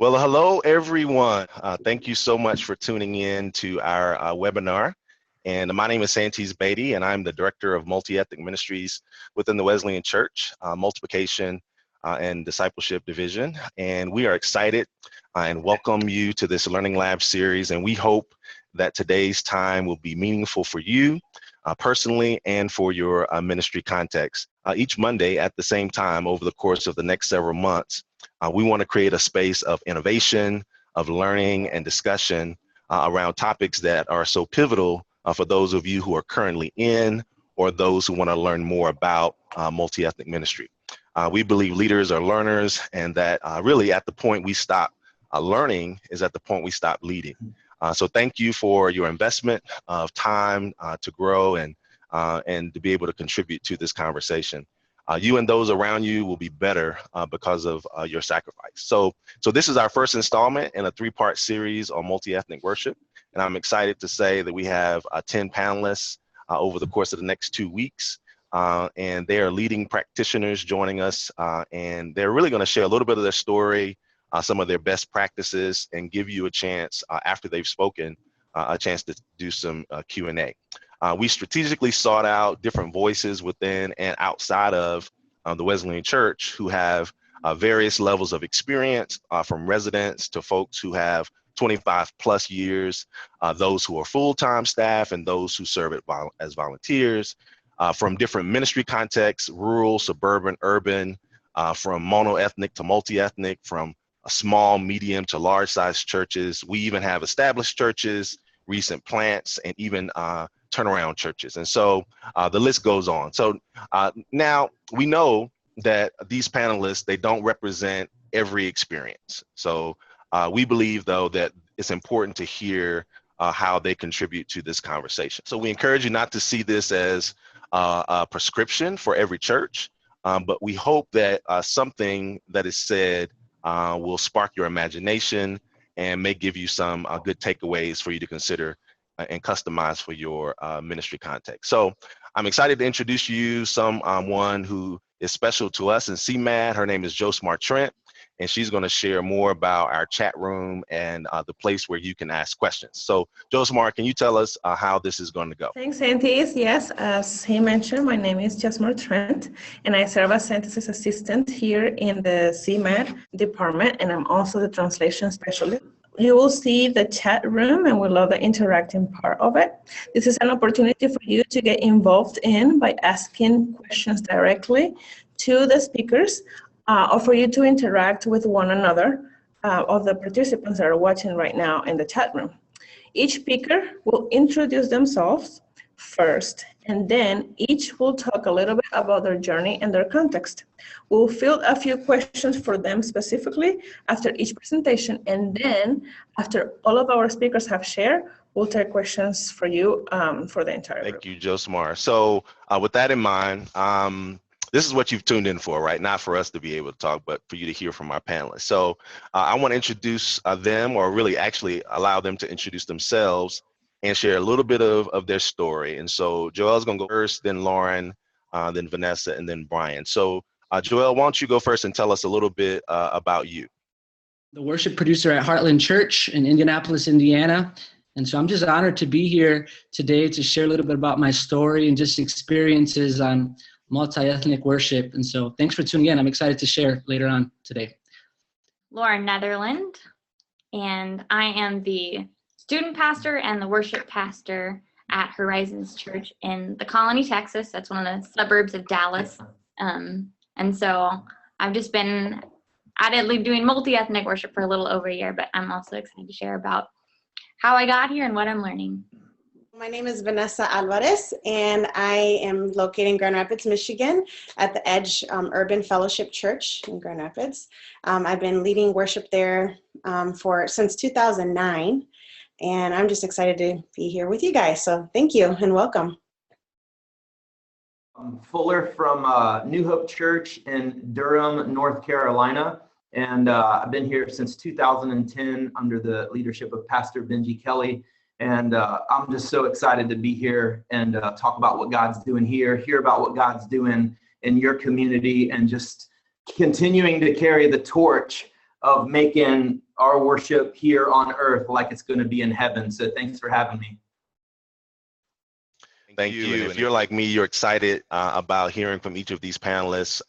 Well, hello, everyone. Thank you so much for tuning in to our webinar. And my name is Santes Beatty, and I'm the Director of Multiethnic Ministries within the Wesleyan Church, Multiplication and Discipleship Division. And we are excited and welcome you to this Learning Lab series. And we hope that today's time will be meaningful for you personally and for your ministry context. Each Monday at the same time over the course of the next several months, we want to create a space of innovation, of learning and discussion around topics that are so pivotal for those of you who are currently in or those who want to learn more about multi-ethnic ministry. We believe leaders are learners, and that really at the point we stop learning is at the point we stop leading. So thank you for your investment of time to grow and to be able to contribute to this conversation. You and those around you will be better because of your sacrifice. So this is our first installment in a 3-part series on multi-ethnic worship. And I'm excited to say that we have 10 panelists over the course of the next 2 weeks. And they are leading practitioners joining us. And they're really going to share a little bit of their story, some of their best practices, and give you a chance after they've spoken, a chance to do some Q&A. We strategically sought out different voices within and outside of the Wesleyan Church who have various levels of experience, from residents to folks who have 25 plus years, those who are full-time staff and those who serve as volunteers, from different ministry contexts, rural, suburban, urban, from monoethnic to multi-ethnic, from small, medium to large-sized churches. We even have established churches, recent plants, and even turnaround churches. And so the list goes on. So now we know that these panelists, they don't represent every experience. So we believe, though, that it's important to hear how they contribute to this conversation. So we encourage you not to see this as a prescription for every church, but we hope that something that is said will spark your imagination and may give you some good takeaways for you to consider and customize for your ministry context. So I'm excited to introduce you someone who is special to us in CMAD. Her name is Josemar Trent, and she's going to share more about our chat room and the place where you can ask questions. So Josemar, can you tell us how this is going to go? Thanks, Santes. Yes, as he mentioned, my name is Josemar Trent, and I serve as Santes' assistant here in the CMAD department, and I'm also the translation specialist. You will see the chat room, and we love the interacting part of it. This is an opportunity for you to get involved in by asking questions directly to the speakers, or for you to interact with one another of the participants that are watching right now in the chat room. Each speaker will introduce themselves first, and then each will talk a little bit about their journey and their context. We'll field a few questions for them specifically after each presentation, and then after all of our speakers have shared, we'll take questions for you for the entire group. Thank you, Josemar. So with that in mind, this is what you've tuned in for, right? Not for us to be able to talk, but for you to hear from our panelists. So I want to introduce them, or really actually allow them to introduce themselves and share a little bit of their story. And so Joel's going to go first, then Lauren, then Vanessa, and then Brian. So Joel, why don't you go first and tell us a little bit about you? The worship producer at Heartland Church in Indianapolis, Indiana. And so I'm just honored to be here today to share a little bit about my story and just experiences on multi-ethnic worship. And so thanks for tuning in. I'm excited to share later on today. Lauren, Netherland, and I am the student pastor and the worship pastor at Horizons Church in the Colony, Texas. That's one of the suburbs of Dallas. And so I've just been addedly doing multi-ethnic worship for a little over a year, but I'm also excited to share about how I got here and what I'm learning. My name is Vanessa Alvarez, and I am located in Grand Rapids, Michigan at the Edge Urban Fellowship Church in Grand Rapids. I've been leading worship there since 2009, and I'm just excited to be here with you guys. So thank you and welcome. I'm Fuller from New Hope Church in Durham, North Carolina, and I've been here since 2010 under the leadership of Pastor Benji Kelly. And I'm just so excited to be here and talk about what God's doing here, hear about what God's doing in your community, and just continuing to carry the torch of making our worship here on earth like it's going to be in heaven. So thanks for having me. Thank you. And if you're like me, you're excited about hearing from each of these panelists.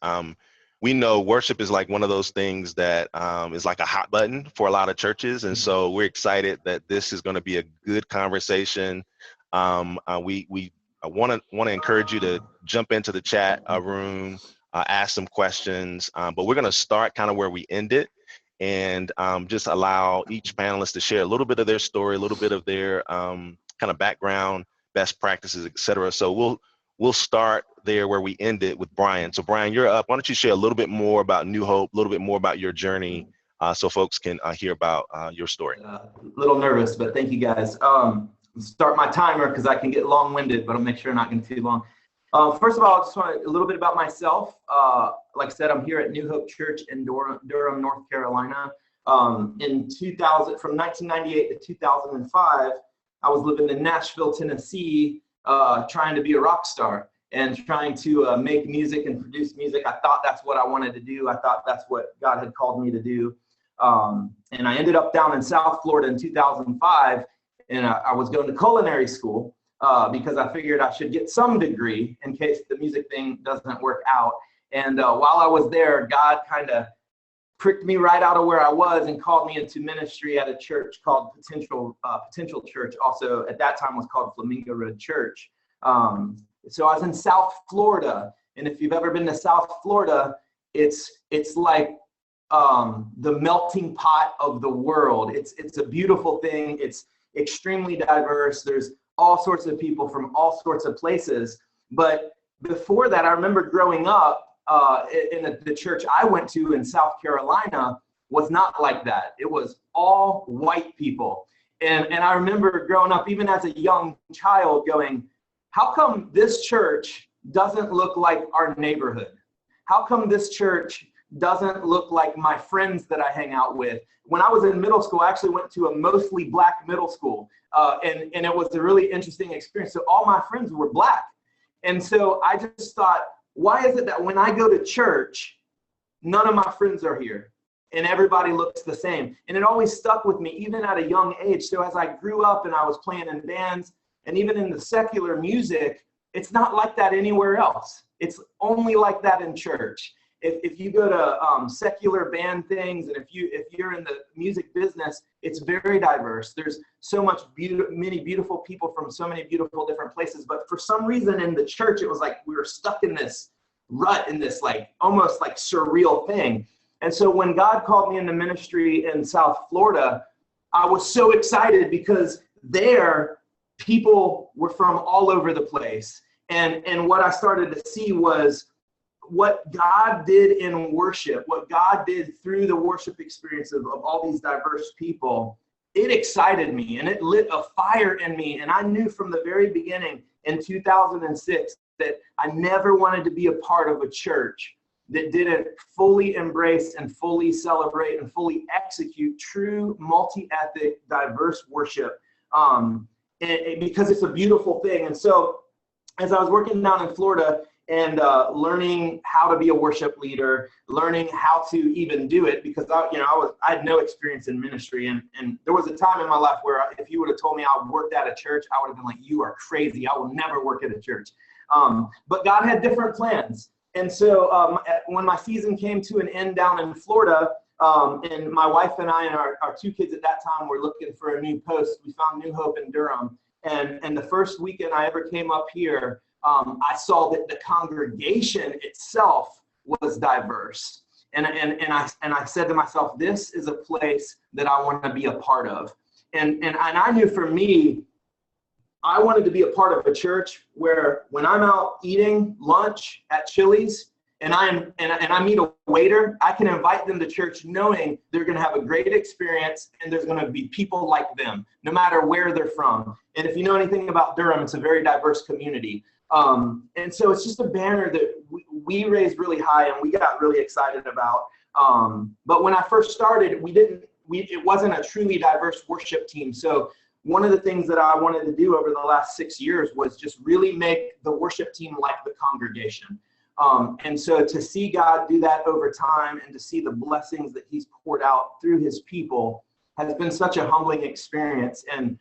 We know worship is like one of those things that is like a hot button for a lot of churches. And so we're excited that this is going to be a good conversation. We want to encourage you to jump into the chat room, ask some questions, but we're going to start kind of where we ended and just allow each panelist to share a little bit of their story, a little bit of their kind of background, best practices, etc. So we'll start there where we ended with Brian. So Brian, you're up. Why don't you share a little bit more about New Hope, a little bit more about your journey, so folks can hear about your story. A little nervous, but thank you guys. Start my timer because I can get long-winded, but I'll make sure I'm not going to too long. First of all, I just want a little bit about myself. Like I said, I'm here at New Hope Church in Durham, North Carolina. In 2000, from 1998 to 2005, I was living in Nashville, Tennessee, trying to be a rock star and trying to make music and produce music. I thought that's what I wanted to do. I thought that's what God had called me to do. And I ended up down in South Florida in 2005, and I was going to culinary school because I figured I should get some degree in case the music thing doesn't work out. And while I was there, God kind of pricked me right out of where I was and called me into ministry at a church called Potential Church. Also, at that time was called Flamingo Road Church. So I was in South Florida, and if you've ever been to South Florida, it's like the melting pot of the world. It's a beautiful thing. It's extremely diverse. There's all sorts of people from all sorts of places. But before that, I remember growing up in the church I went to in South Carolina was not like that. It was all white people. And I remember growing up, even as a young child, going, how come this church doesn't look like our neighborhood? How come this church doesn't look like my friends that I hang out with? When I was in middle school, I actually went to a mostly black middle school, and it was a really interesting experience. So all my friends were black. And so I just thought, why is it that when I go to church, none of my friends are here and everybody looks the same? And it always stuck with me, even at a young age. So as I grew up and I was playing in bands, and even in the secular music, it's not like that anywhere else. It's only like that in church. If you go to secular band things, and if you're in the music business, it's very diverse. There's so much many beautiful people from so many beautiful different places. But for some reason in the church, it was like we were stuck in this rut, in this like almost like surreal thing. And so when God called me into ministry in South Florida, I was so excited because there people were from all over the place. And what I started to see was what God did in worship, what God did through the worship experience of all these diverse people. It excited me and it lit a fire in me. And I knew from the very beginning in 2006 that I never wanted to be a part of a church that didn't fully embrace and fully celebrate and fully execute true multi-ethnic, diverse worship. Because it's a beautiful thing. And so as I was working down in Florida and learning how to be a worship leader, learning how to even do it, because I had no experience in ministry. And there was a time in my life where if you would have told me I worked at a church, I would have been like, you are crazy. I will never work at a church. But God had different plans. And so when my season came to an end down in Florida, and my wife and I and our two kids at that time were looking for a new post. We found New Hope in Durham. And the first weekend I ever came up here, I saw that the congregation itself was diverse. And I said to myself, this is a place that I want to be a part of. And I knew for me, I wanted to be a part of a church where when I'm out eating lunch at Chili's, and I meet a waiter, I can invite them to church knowing they're going to have a great experience and there's going to be people like them, no matter where they're from. And if you know anything about Durham, it's a very diverse community. And so it's just a banner that we raised really high and we got really excited about. But when I first started, it wasn't a truly diverse worship team. So one of the things that I wanted to do over the last 6 years was just really make the worship team like the congregation. And so to see God do that over time and to see the blessings that he's poured out through his people has been such a humbling experience. And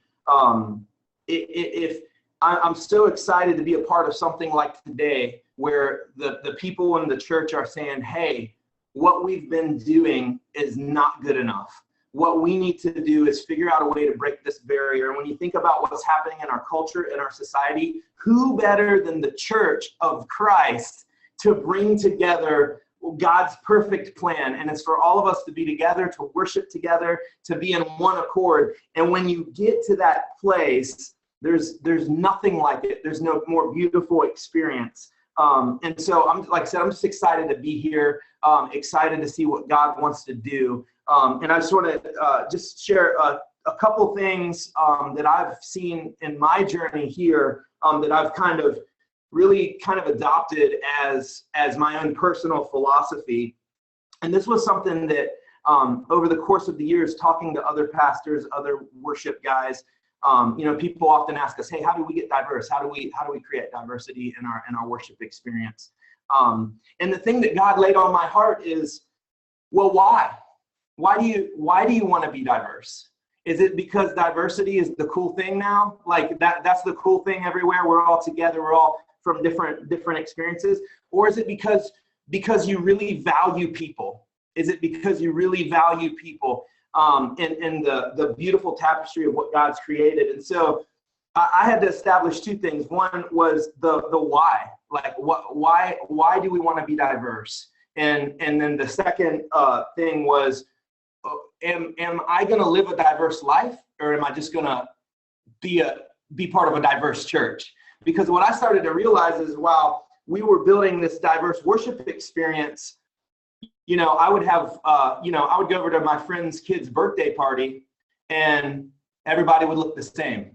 if I'm so excited to be a part of something like today, where the people in the church are saying, hey, what we've been doing is not good enough. What we need to do is figure out a way to break this barrier. And when you think about what's happening in our culture, in our society, who better than the church of Christ to bring together God's perfect plan? And it's for all of us to be together, to worship together, to be in one accord. And when you get to that place, there's nothing like it. There's no more beautiful experience. And so like I said, I'm just excited to be here, excited to see what God wants to do. And I just want to just share a couple things that I've seen in my journey here that I've really adopted as my own personal philosophy. And this was something that over the course of the years, talking to other pastors, other worship guys, people often ask us, hey, how do we get diverse? How do we create diversity in our worship experience? And the thing that God laid on my heart is, well, why? Why do you want to be diverse? Is it because diversity is the cool thing now? Like that's the cool thing everywhere. We're all together. We're all from different experiences. Or is it because you really value people? Is it because you really value people and the beautiful tapestry of what God's created? And so I had to establish two things. One was the why. Like why do we want to be diverse? And then the second thing was, am I going to live a diverse life, or am I just going to be part of a diverse church? Because what I started to realize is, while we were building this diverse worship experience, I would have, I would go over to my friend's kid's birthday party and everybody would look the same.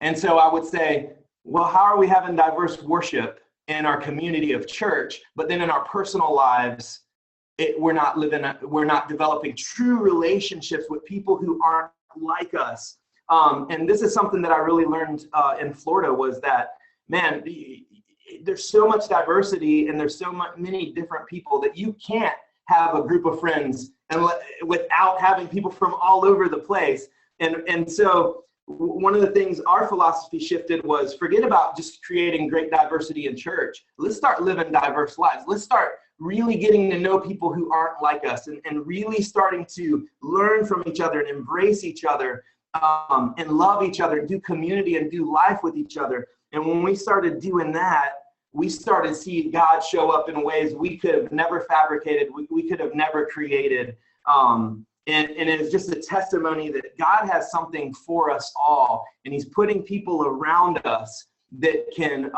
And so I would say, well, how are we having diverse worship in our community of church, but then in our personal lives, we're not developing true relationships with people who aren't like us. And this is something that I really learned in Florida, was that, man, there's so much diversity and there's so many different people that you can't have a group of friends without having people from all over the place. And so one of the things our philosophy shifted was, forget about just creating great diversity in church. Let's start living diverse lives. Let's start really getting to know people who aren't like us and really starting to learn from each other and embrace each other and love each other and do community and do life with ech other. And when we started doing that, we started seeing God show up in ways we could have never fabricated, we could have never created. And it's just a testimony that God has something for us all, and he's putting people around us that can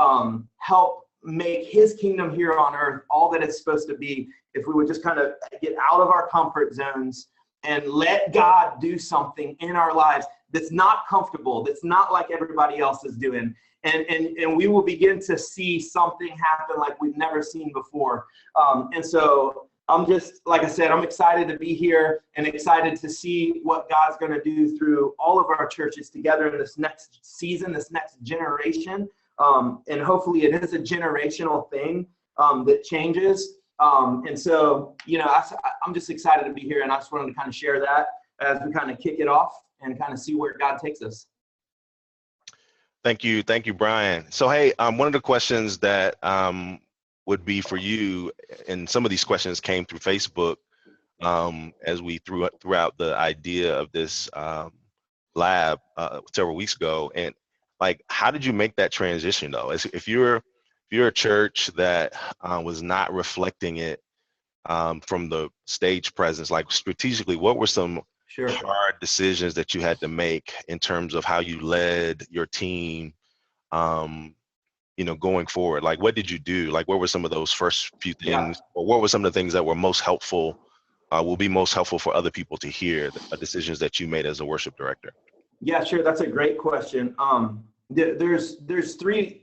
help make his kingdom here on earth all that it's supposed to be, if we would just kind of get out of our comfort zones and let God do something in our lives that's not comfortable, that's not like everybody else is doing. And we will begin to see something happen like we've never seen before. And so I'm just, like I said, I'm excited to be here and excited to see what God's going to do through all of our churches together in this next season, this next generation. And hopefully it is a generational thing that changes. And so, I'm just excited to be here, and I just wanted to kind of share that as we kind of kick it off and kind of see where God takes us. Thank you, Brian. So, hey, one of the questions that would be for you, and some of these questions came through Facebook as we threw out the idea of this lab several weeks ago. And like, how did you make that transition though? If you're a church that was not reflecting it from the stage presence, like strategically, what were some hard decisions that you had to make in terms of how you led your team, going forward? Like, what did you do? Like, what were some of those first few things, or what were some of the things that were most helpful, will be most helpful for other people to hear, the decisions that you made as a worship director? Yeah, sure. That's a great question. There's three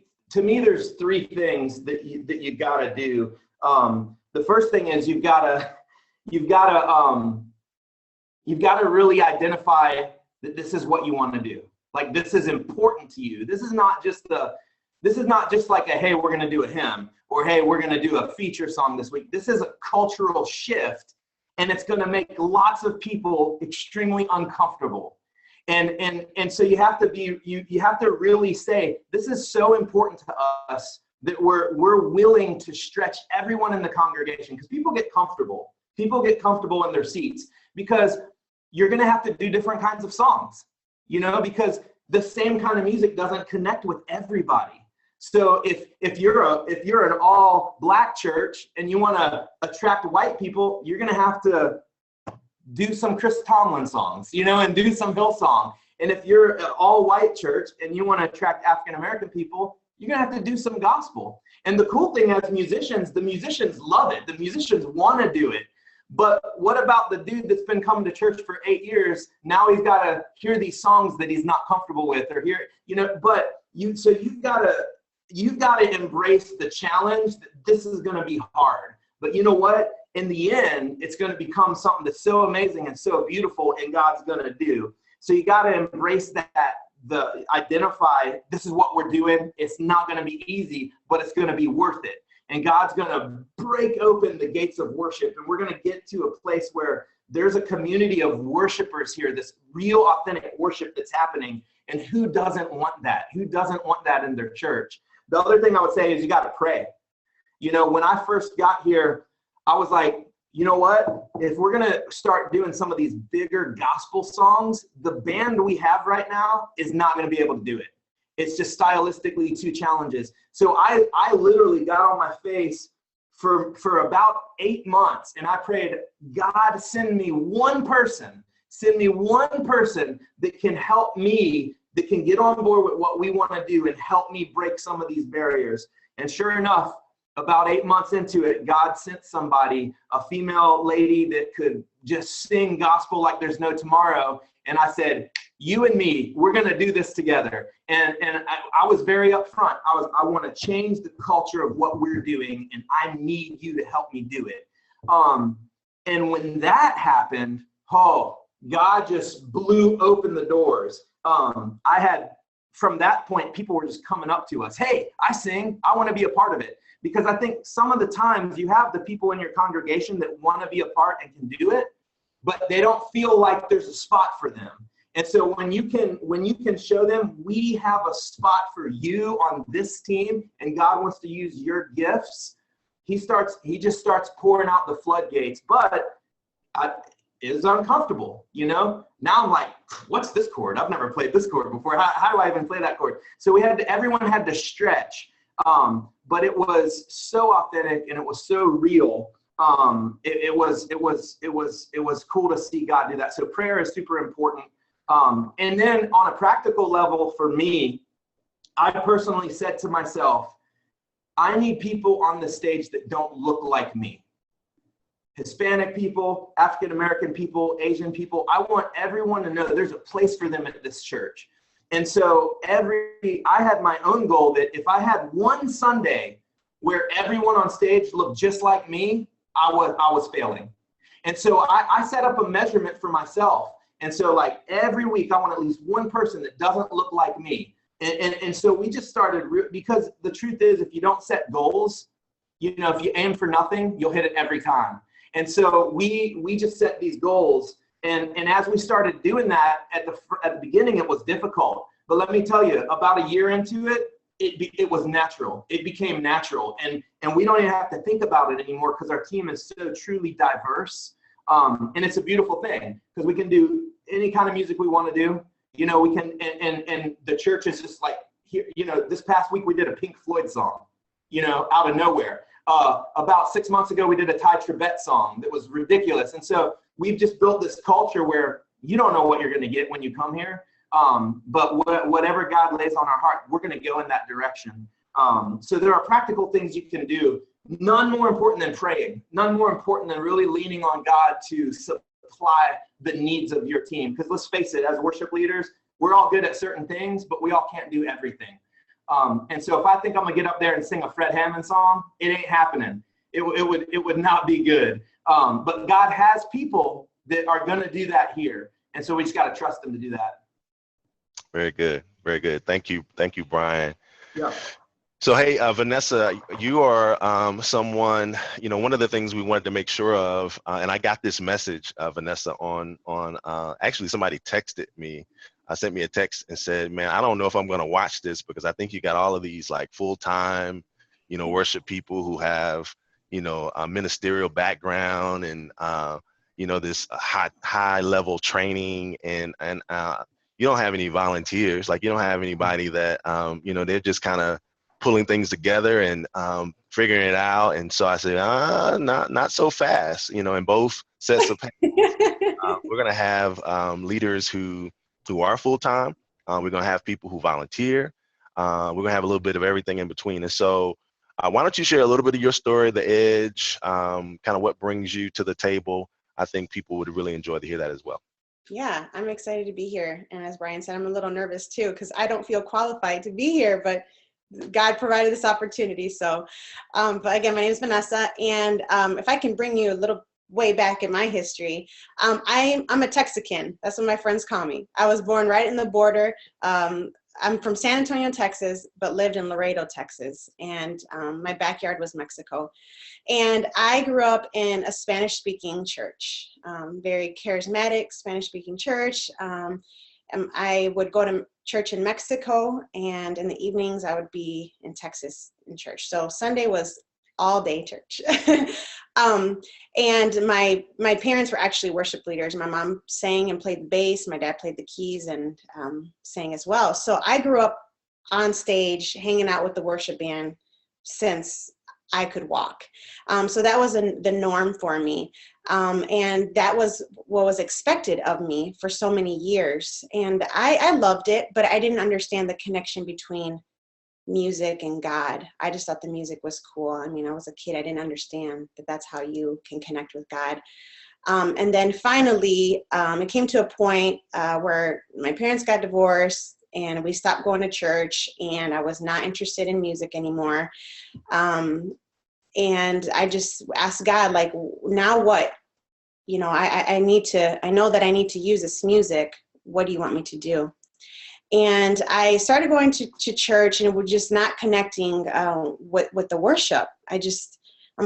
things that you gotta do. The first thing is you've gotta really identify that this is what you want to do. Like, this is important to you. This is not just like a, hey, we're going to do a hymn, or hey, we're going to do a feature song this week. This is a cultural shift, and it's going to make lots of people extremely uncomfortable. And so you have to be, you have to really say, this is so important to us that we're willing to stretch everyone in the congregation, because people get comfortable. People get comfortable in their seats because you're going to have to do different kinds of songs, you know, because the same kind of music doesn't connect with everybody. So if you're an all black church and you want to attract white people, you're going to have to do some Chris Tomlin songs, you know, and do some Hillsong. And if you're an all white church and you want to attract African American people, you're going to have to do some gospel. And the cool thing as musicians, the musicians love it. The musicians want to do it. But what about the dude that's been coming to church for 8 years? Now he's got to hear these songs that he's not comfortable with, or hear, you know, but you've got to embrace the challenge that this is going to be hard. But you know what? In the end, it's going to become something that's so amazing and so beautiful, and God's going to do. So you got to embrace that, identify, this is what we're doing. It's not going to be easy, but it's going to be worth it. And God's going to break open the gates of worship, and we're going to get to a place where there's a community of worshipers here, this real authentic worship that's happening. And who doesn't want that? Who doesn't want that in their church? The other thing I would say is you got to pray. You know, when I first got here, I was like, you know what? If we're going to start doing some of these bigger gospel songs, the band we have right now is not going to be able to do it. It's just stylistically too challenges. So I literally got on my face for about 8 months, and I prayed, God, send me one person that can help me, that can get on board with what we want to do and help me break some of these barriers. And sure enough, about 8 months into it, God sent somebody, a female lady that could just sing gospel like there's no tomorrow. And I said, you and me, we're going to do this together. And I was very upfront. I want to change the culture of what we're doing, and I need you to help me do it. And when that happened, God just blew open the doors. From that point, people were just coming up to us. Hey, I sing. I want to be a part of it. Because I think some of the times you have the people in your congregation that want to be a part and can do it, but they don't feel like there's a spot for them. And so when you can show them, we have a spot for you on this team, and God wants to use your gifts, he just starts pouring out the floodgates. But it is uncomfortable, you know? Now I'm like, what's this chord? I've never played this chord before. How do I even play that chord? So everyone had to stretch. But it was so authentic and it was so real. It was cool to see God do that. So prayer is super important. And then on a practical level for me, I personally said to myself, I need people on the stage that don't look like me. Hispanic people, African American people, Asian people. I want everyone to know there's a place for them at this church. And so I had my own goal that if I had one Sunday where everyone on stage looked just like me, I was failing. And so I set up a measurement for myself. And so like every week I want at least one person that doesn't look like me. And so we just started, because the truth is, if you don't set goals, you know, if you aim for nothing, you'll hit it every time. And so we just set these goals. And as we started doing that at the beginning, it was difficult. But let me tell you, about a year into it, it was natural. It became natural. And we don't even have to think about it anymore because our team is so truly diverse. And it's a beautiful thing because we can do any kind of music we want to do. You know, we can, and the church is just like, here, you know, this past week we did a Pink Floyd song, you know, out of nowhere. About 6 months ago, we did a Ty Tribbett song that was ridiculous. And so we've just built this culture where you don't know what you're going to get when you come here. But whatever God lays on our heart, we're going to go in that direction. So there are practical things you can do. None more important than praying. None more important than really leaning on God to supply the needs of your team. Because let's face it, as worship leaders, we're all good at certain things, but we all can't do everything. And so if I think I'm gonna get up there and sing a Fred Hammond song, it ain't happening. It would not be good. But God has people that are gonna do that here, and so we just gotta trust them to do that. Very good, very good. Thank you, Brian. Yeah. So, hey, Vanessa, you are someone, one of the things we wanted to make sure of, and I got this message, Vanessa, on actually somebody texted me, sent me a text and said, man, I don't know if I'm going to watch this because I think you got all of these like full-time, worship people who have, a ministerial background and, this high level training and you don't have any volunteers, like you don't have anybody that, they're just kind of pulling things together and figuring it out. And so I said, not so fast, in both sets of we're going to have leaders who are full-time. We're going to have people who volunteer. We're going to have a little bit of everything in between. And so why don't you share a little bit of your story, the edge, kind of what brings you to the table. I think people would really enjoy to hear that as well. Yeah, I'm excited to be here. And as Brian said, I'm a little nervous too, because I don't feel qualified to be here, but God provided this opportunity. So, but again, my name is Vanessa. And if I can bring you a little way back in my history, I'm a Texican. That's what my friends call me. I was born right in the border. I'm from San Antonio, Texas, but lived in Laredo, Texas. And my backyard was Mexico. And I grew up in a Spanish-speaking church, very charismatic Spanish-speaking church. I would go to church in Mexico, and in the evenings I would be in Texas in church. So Sunday was all day church. And my parents were actually worship leaders. My mom sang and played the bass. My dad played the keys and sang as well. So I grew up on stage hanging out with the worship band since I could walk. So that was the norm for me. And that was what was expected of me for so many years. And I loved it, but I didn't understand the connection between music and God. I just thought the music was cool. I mean, I was a kid. I didn't understand that that's how you can connect with God. And then finally, it came to a point where my parents got divorced and we stopped going to church, and I was not interested in music anymore. And I just asked God, like, now what? I know that I need to use this music. What do you want me to do? And I started going to church, and we're just not connecting with the worship. I'm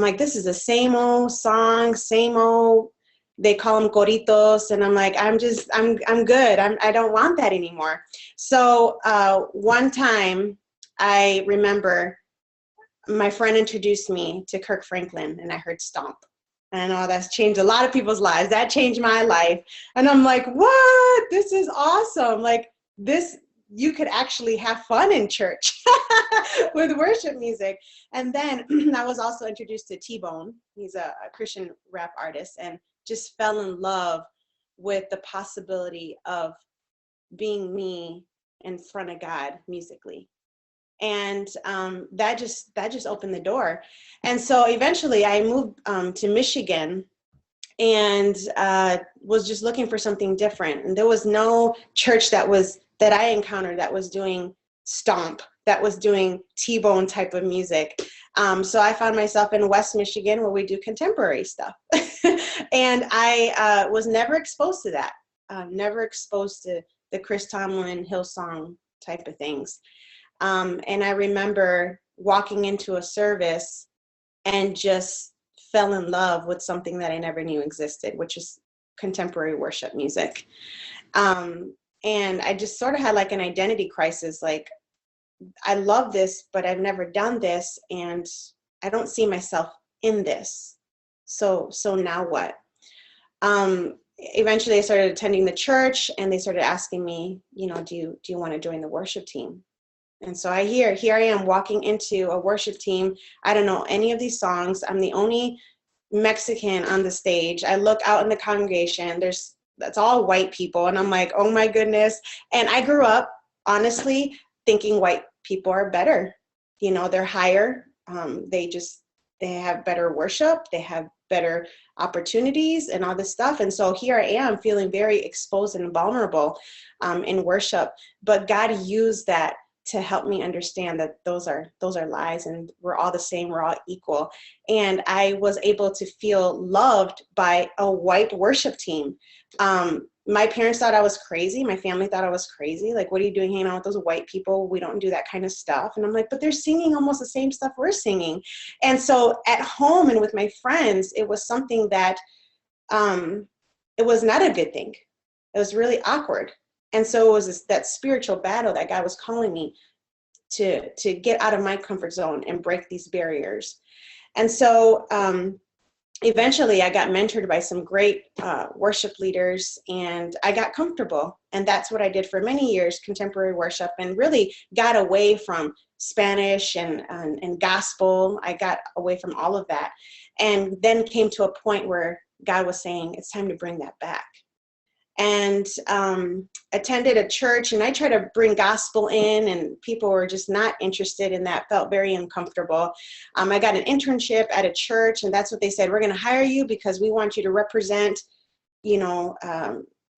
like, this is the same old song, same old, they call them coritos. And I'm like, I'm good. I don't want that anymore. So one time I remember my friend introduced me to Kirk Franklin, and I heard Stomp. And I know that's changed a lot of people's lives. That changed my life. And I'm like, what? This is awesome. Like this, you could actually have fun in church with worship music. And then I was also introduced to T-Bone. He's a Christian rap artist, and just fell in love with the possibility of being me in front of God musically. And that just opened the door. And so eventually I moved to Michigan, and was just looking for something different. And there was no church that I encountered that was doing Stomp, that was doing T-Bone type of music. So I found myself in West Michigan, where we do contemporary stuff. And I was never exposed to that, never exposed to the Chris Tomlin, Hillsong type of things. And I remember walking into a service and just fell in love with something that I never knew existed, which is contemporary worship music. And I just sort of had like an identity crisis, like, I love this, but I've never done this, and I don't see myself in this. So now what? Eventually I started attending the church, and they started asking me, do you want to join the worship team? And so here I am walking into a worship team. I don't know any of these songs. I'm the only Mexican on the stage. I look out in the congregation. That's all white people. And I'm like, oh my goodness. And I grew up, honestly, thinking white people are better. They're higher. They have better worship. They have better opportunities and all this stuff. And so here I am feeling very exposed and vulnerable in worship. But God used that to help me understand that those are lies, and we're all the same, we're all equal. And I was able to feel loved by a white worship team. my parents thought I was crazy. My family thought I was crazy. Like, what are you doing hanging out with those white people? We don't do that kind of stuff. And I'm like, but they're singing almost the same stuff we're singing. And so at home and with my friends, it was something that it was not a good thing. It was really awkward. And so it was that spiritual battle that God was calling me to get out of my comfort zone and break these barriers. And so eventually I got mentored by some great worship leaders, and I got comfortable. And that's what I did for many years, contemporary worship, and really got away from Spanish and gospel. I got away from all of that, and then came to a point where God was saying, it's time to bring that back. And attended a church, and I tried to bring gospel in, and people were just not interested in that, felt very uncomfortable. I got an internship at a church, and that's what they said, we're going to hire you because we want you to represent, the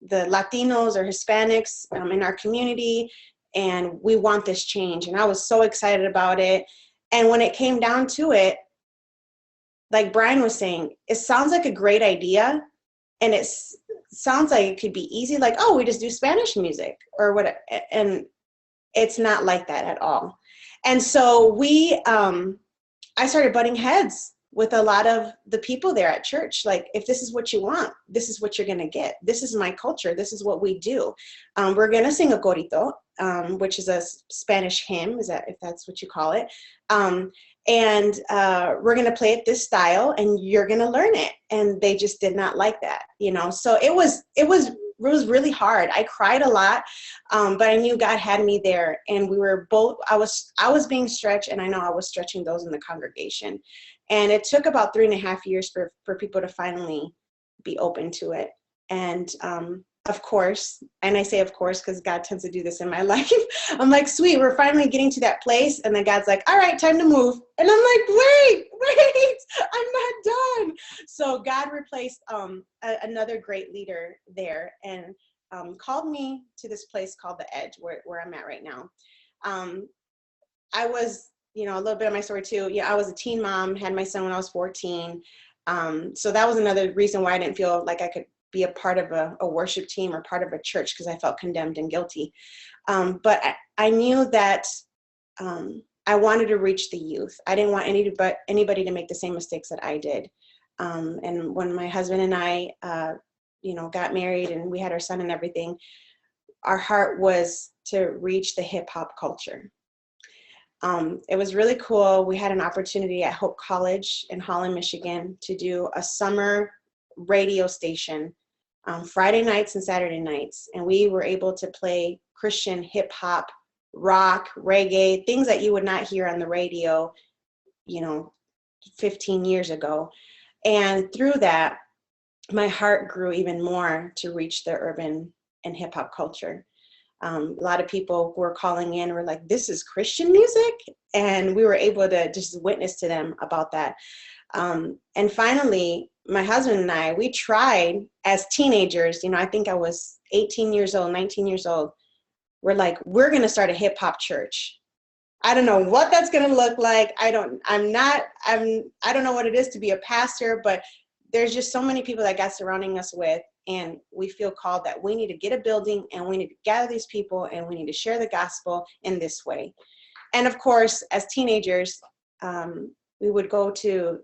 Latinos or Hispanics in our community, and we want this change. And I was so excited about it. And when it came down to it, like Brian was saying, it sounds like a great idea, and it sounds like it could be easy, like, oh, we just do Spanish music or what, and it's not like that at all. And so I started butting heads with a lot of the people there at church. Like, if this is what you want, this is what you're going to get. This is my culture. This is what we do. We're going to sing a corito, which is a Spanish hymn, if that's what you call it. And we're going to play it this style, and you're going to learn it. And they just did not like that, So it was really hard. I cried a lot, but I knew God had me there, and we were both, I was being stretched, and I know I was stretching those in the congregation. And it took about 3.5 years for people to finally be open to it. And of course, and I say of course because God tends to do this in my life, I'm like, sweet, we're finally getting to that place. And then God's like, all right, time to move. And I'm like, wait, I'm not done. So God replaced another great leader there, and called me to this place called The Edge, where I'm at right now. I was, a little bit of my story too. Yeah, I was a teen mom, had my son when I was 14. So that was another reason why I didn't feel like I could be a part of a worship team or part of a church, because I felt condemned and guilty. But I knew that I wanted to reach the youth. I didn't want anybody to make the same mistakes that I did. And when my husband and I, got married and we had our son and everything, our heart was to reach the hip hop culture. It was really cool. We had an opportunity at Hope College in Holland, Michigan, to do a summer radio station Friday nights and Saturday nights. And we were able to play Christian hip hop, rock, reggae, things that you would not hear on the radio, 15 years ago. And through that, my heart grew even more to reach the urban and hip hop culture. A lot of people were calling in and were like, this is Christian music? And we were able to just witness to them about that. And finally, my husband and I, we tried as teenagers, I think I was 18 years old, 19 years old. We're like, we're going to start a hip hop church. I don't know what that's going to look like. I don't know what it is to be a pastor, but there's just so many people that God surrounding us with. And we feel called that we need to get a building, and we need to gather these people, and we need to share the gospel in this way. And of course, as teenagers, we would go to,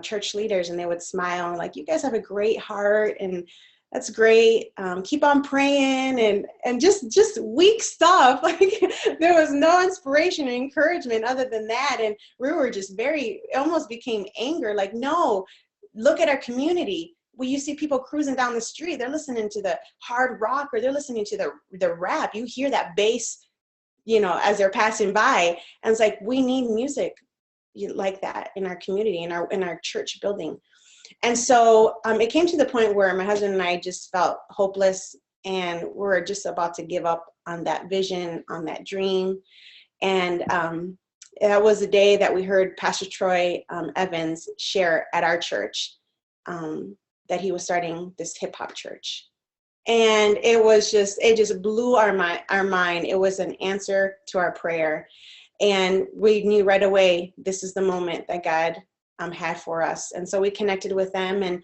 church leaders, and they would smile like, you guys have a great heart, and that's great. Keep on praying, and just weak stuff. Like, there was no inspiration or encouragement other than that. And we were just it almost became anger. Like, no, look at our community. When you see people cruising down the street, they're listening to the hard rock, or they're listening to the rap. You hear that bass, as they're passing by. And it's like, we need music like that in our community, in our church building. And so it came to the point where my husband and I just felt hopeless, and we're just about to give up on that vision, on that dream. And that was the day that we heard Pastor Troy Evans share at our church that he was starting this hip hop church. And it just blew our mind. It was an answer to our prayer. And we knew right away, this is the moment that God had for us. And so we connected with them and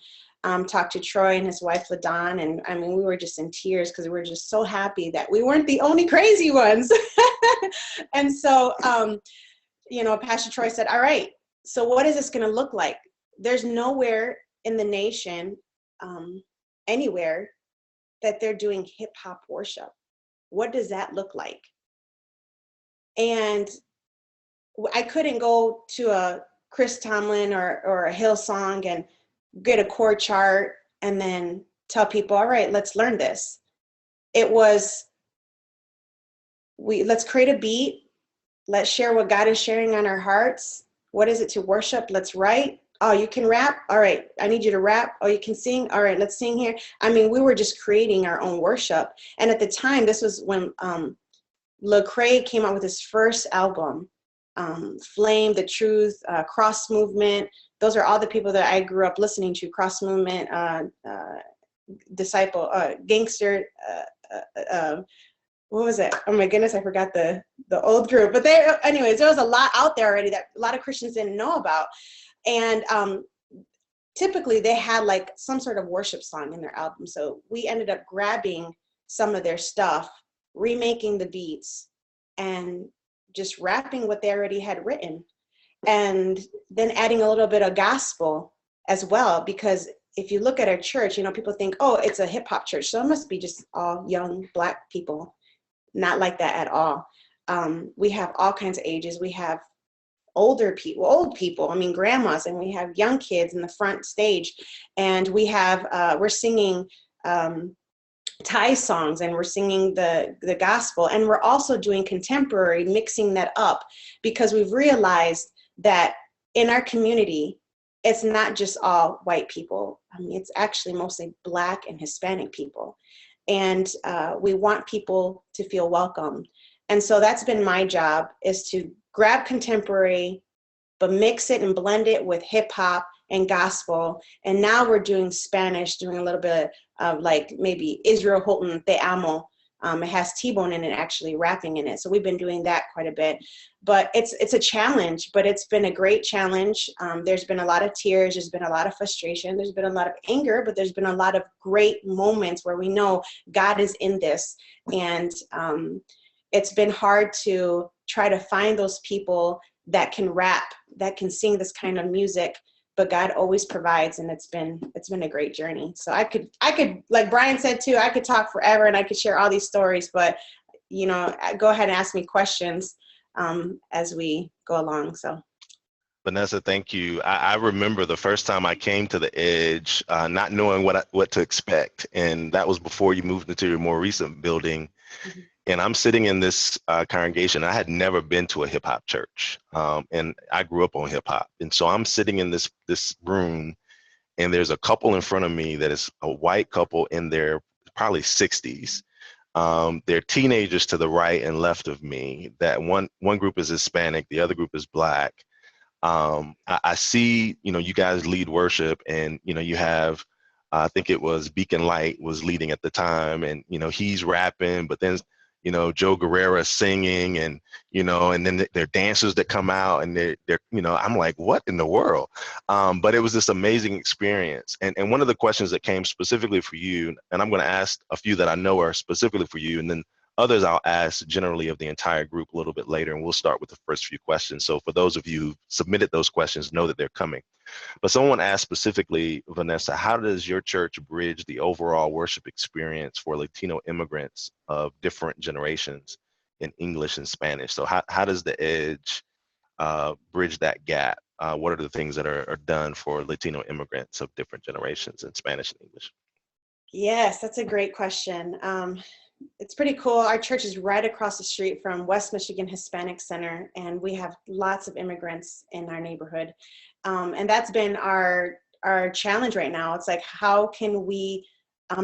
talked to Troy and his wife, LaDon. And I mean, we were just in tears because we were just so happy that we weren't the only crazy ones. And so, you know, Pastor Troy said, all right, so what is this going to look like? There's nowhere in the nation, anywhere, that they're doing hip hop worship. What does that look like? And I couldn't go to a Chris Tomlin or a Hillsong and get a chord chart and then tell people, all right, let's learn this. It was, let's create a beat. Let's share what God is sharing on our hearts. What is it to worship? Let's write. Oh, you can rap? All right, I need you to rap. Oh, you can sing? All right, let's sing here. I mean, we were just creating our own worship. And at the time, this was when Lecrae came out with his first album, Flame, The Truth, Cross Movement. Those are all the people that I grew up listening to. Cross Movement, Disciple, Gangster, what was it? Oh my goodness, I forgot the old group. But anyways, there was a lot out there already that a lot of Christians didn't know about. And typically they had like some sort of worship song in their album. So we ended up grabbing some of their stuff, remaking the beats, and just rapping what they already had written. And then adding a little bit of gospel as well, because if you look at our church, you know, people think, oh, it's a hip hop church, so it must be just all young Black people. Not like that at all. We have all kinds of ages. We have old people, I mean, grandmas, and we have young kids in the front stage. And we have, we're singing Thai songs, and we're singing the gospel. And we're also doing contemporary, mixing that up, because we've realized that in our community, it's not just all white people. I mean, it's actually mostly Black and Hispanic people. And we want people to feel welcome. And so that's been my job, is to grab contemporary, but mix it and blend it with hip hop and gospel. And now we're doing Spanish, doing a little bit of like maybe Israel Houghton, Te Amo. It has T-Bone in it, actually rapping in it. So we've been doing that quite a bit. But it's a challenge, but it's been a great challenge. There's been a lot of tears. There's been a lot of frustration. There's been a lot of anger, but there's been a lot of great moments where we know God is in this. And it's been hard to try to find those people that can rap, that can sing this kind of music, but God always provides, and it's been a great journey. So I could, like Brian said too, I could talk forever and I could share all these stories, but you know, go ahead and ask me questions as we go along. So. Vanessa, thank you. I remember the first time I came to the Edge, not knowing what to expect, and that was before you moved into your more recent building. Mm-hmm. And I'm sitting in this congregation. I had never been to a hip hop church, and I grew up on hip hop. And so I'm sitting in this room, and there's a couple in front of me that is a white couple in their probably 60s. They're teenagers to the right and left of me. That one group is Hispanic, the other group is Black. I see, you know, you guys lead worship, and you know, you have, I think it was Beacon Light was leading at the time, and you know, he's rapping, but then you know, Joe Guerrera singing, and, you know, and then there are dancers that come out, and they're, you know, I'm like, what in the world? But it was this amazing experience. And one of the questions that came specifically for you, and I'm going to ask a few that I know are specifically for you, and then others I'll ask generally of the entire group a little bit later, and we'll start with the first few questions. So for those of you who submitted those questions, know that they're coming. But someone asked specifically, Vanessa, how does your church bridge the overall worship experience for Latino immigrants of different generations in English and Spanish? So how does the Edge bridge that gap? What are the things that are done for Latino immigrants of different generations in Spanish and English? Yes, that's a great question. It's pretty cool. Our church is right across the street from West Michigan Hispanic Center, and we have lots of immigrants in our neighborhood. And that's been our challenge right now. It's like, how can we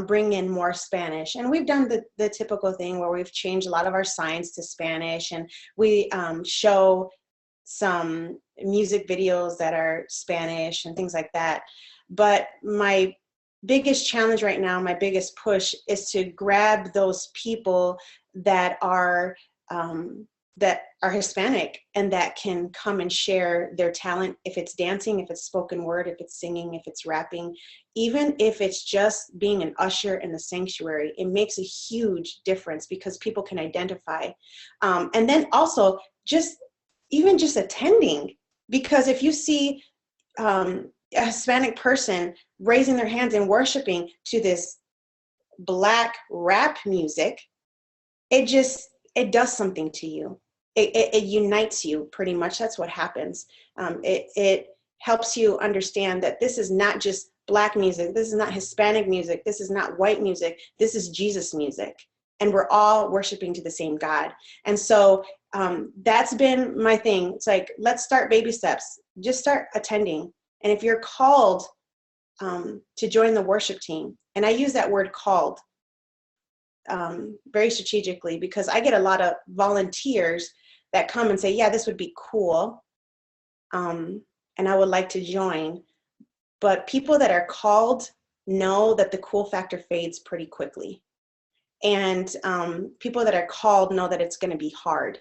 bring in more Spanish? And we've done the typical thing where we've changed a lot of our signs to Spanish, and we show some music videos that are Spanish and things like that. But my biggest challenge right now, my biggest push, is to grab those people that are that are Hispanic and that can come and share their talent, if it's dancing, if it's spoken word, if it's singing, if it's rapping, even if it's just being an usher in the sanctuary. It makes a huge difference because people can identify. And then also just attending, because if you see a Hispanic person raising their hands and worshiping to this Black rap music, it does something to you. It unites you, pretty much. That's what happens. It helps you understand that this is not just Black music. This is not Hispanic music. This is not white music. This is Jesus music. And we're all worshiping to the same God. And so that's been my thing. It's like, let's start baby steps. Just start attending. And if you're called to join the worship team, and I use that word called very strategically, because I get a lot of volunteers that come and say, yeah, this would be cool, and I would like to join. But people that are called know that the cool factor fades pretty quickly. And people that are called know that it's going to be hard.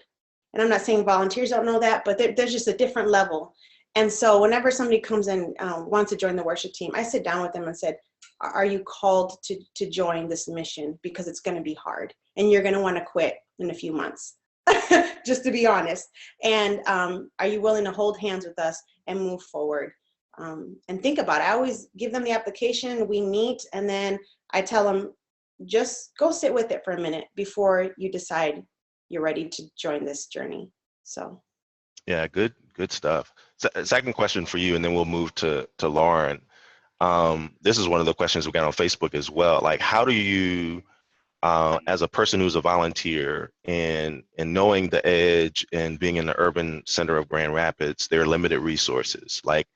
And I'm not saying volunteers don't know that, but there's just a different level. And so whenever somebody comes in, wants to join the worship team, I sit down with them and said, are you called to join this mission? Because it's going to be hard and you're going to want to quit in a few months, just to be honest. And are you willing to hold hands with us and move forward? And think about it. I always give them the application, we meet, and then I tell them, just go sit with it for a minute before you decide you're ready to join this journey. So. Yeah, good stuff. Second question for you, and then we'll move to Lauren. This is one of the questions we got on Facebook as well. Like, how do you, as a person who's a volunteer and knowing the edge and being in the urban center of Grand Rapids, there are limited resources. Like,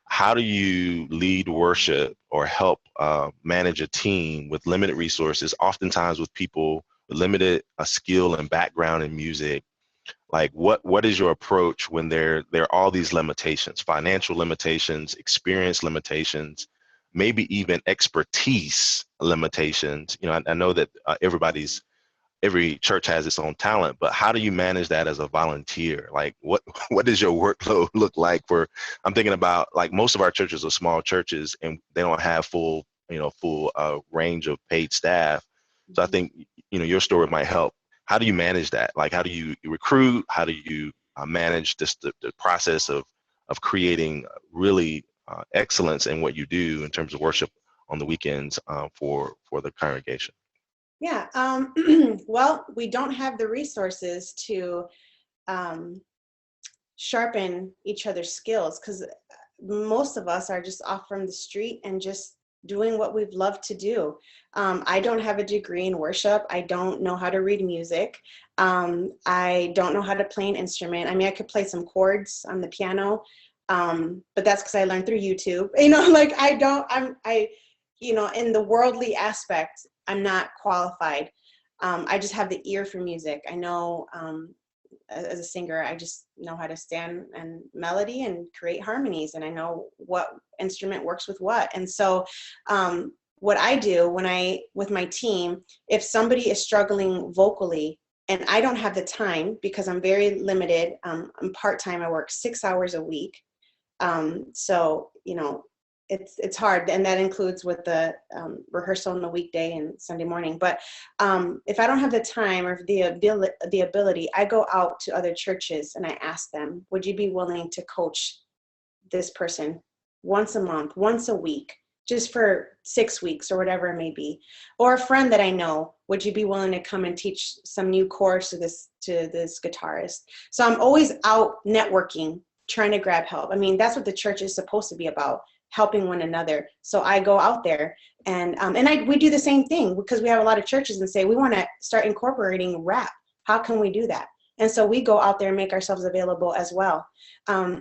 how do you lead worship or help manage a team with limited resources, oftentimes with people with limited skill and background in music? Like, what is your approach when there are all these limitations, financial limitations, experience limitations, maybe even expertise limitations? You know, I know that every church has its own talent, but how do you manage that as a volunteer? Like, what does your workload look like for? I'm thinking about, like, most of our churches are small churches and they don't have full range of paid staff. So I think, your story might help. How do you manage that? Like, how do you recruit? How do you manage this, the process of creating really excellence in what you do in terms of worship on the weekends for the congregation? Yeah, well, we don't have the resources to sharpen each other's skills, because most of us are just off from the street and just doing what we've loved to do. I don't have a degree in worship. I don't know how to read music. I don't know how to play an instrument. I mean, I could play some chords on the piano, but that's because I learned through YouTube. In the worldly aspect, I'm not qualified. I just have the ear for music. I know, as a singer, I just know how to stand and melody and create harmonies, and I know what instrument works with what. And so what I do with my team, if somebody is struggling vocally and I don't have the time because I'm very limited, I'm part-time, I work 6 hours a week. So, it's hard, and that includes with the rehearsal on the weekday and Sunday morning. But if I don't have the time or the ability, I go out to other churches and I ask them, would you be willing to coach this person once a month, once a week, just for 6 weeks or whatever it may be? Or a friend that I know, would you be willing to come and teach some new course to this guitarist? So I'm always out networking, trying to grab help. I mean, that's what the church is supposed to be about, helping one another. So I go out there and we do the same thing, because we have a lot of churches and say, we want to start incorporating rap. How can we do that? And so we go out there and make ourselves available as well.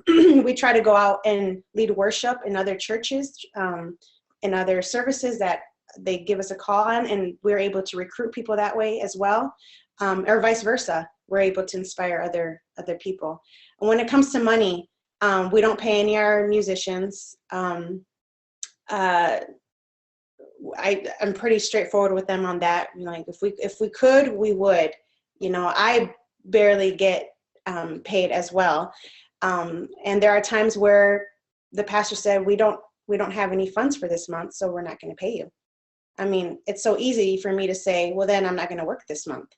We try to go out and lead worship in other churches, in other services that they give us a call on, and we're able to recruit people that way as well, or vice versa. We're able to inspire other people. And when it comes to money, we don't pay any of our musicians. I'm pretty straightforward with them on that. Like, if we could, we would. I barely get paid as well. And there are times where the pastor said, we don't have any funds for this month, so we're not going to pay you. I mean, it's so easy for me to say, well, then I'm not going to work this month.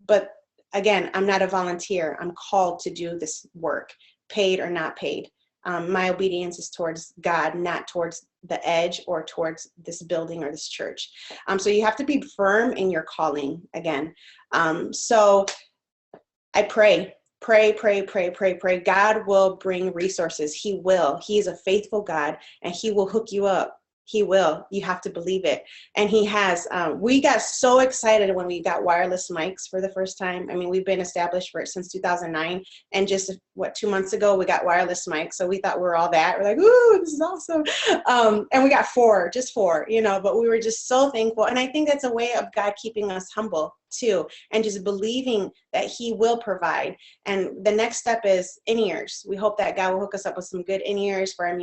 But again, I'm not a volunteer. I'm called to do this work, paid or not paid. My obedience is towards God, not towards the edge or towards this building or this church. So you have to be firm in your calling again. So I pray. God will bring resources. He will. He is a faithful God, and he will hook you up. He will. You have to believe it. And he has. We got so excited when we got wireless mics for the first time. I mean, we've been established for it since 2009. And just, 2 months ago, we got wireless mics. So we thought we were all that. We're like, ooh, this is awesome. And we got just four, but we were just so thankful. And I think that's a way of God keeping us humble too, and just believing that he will provide. And the next step is in-ears. We hope that God will hook us up with some good in-ears for our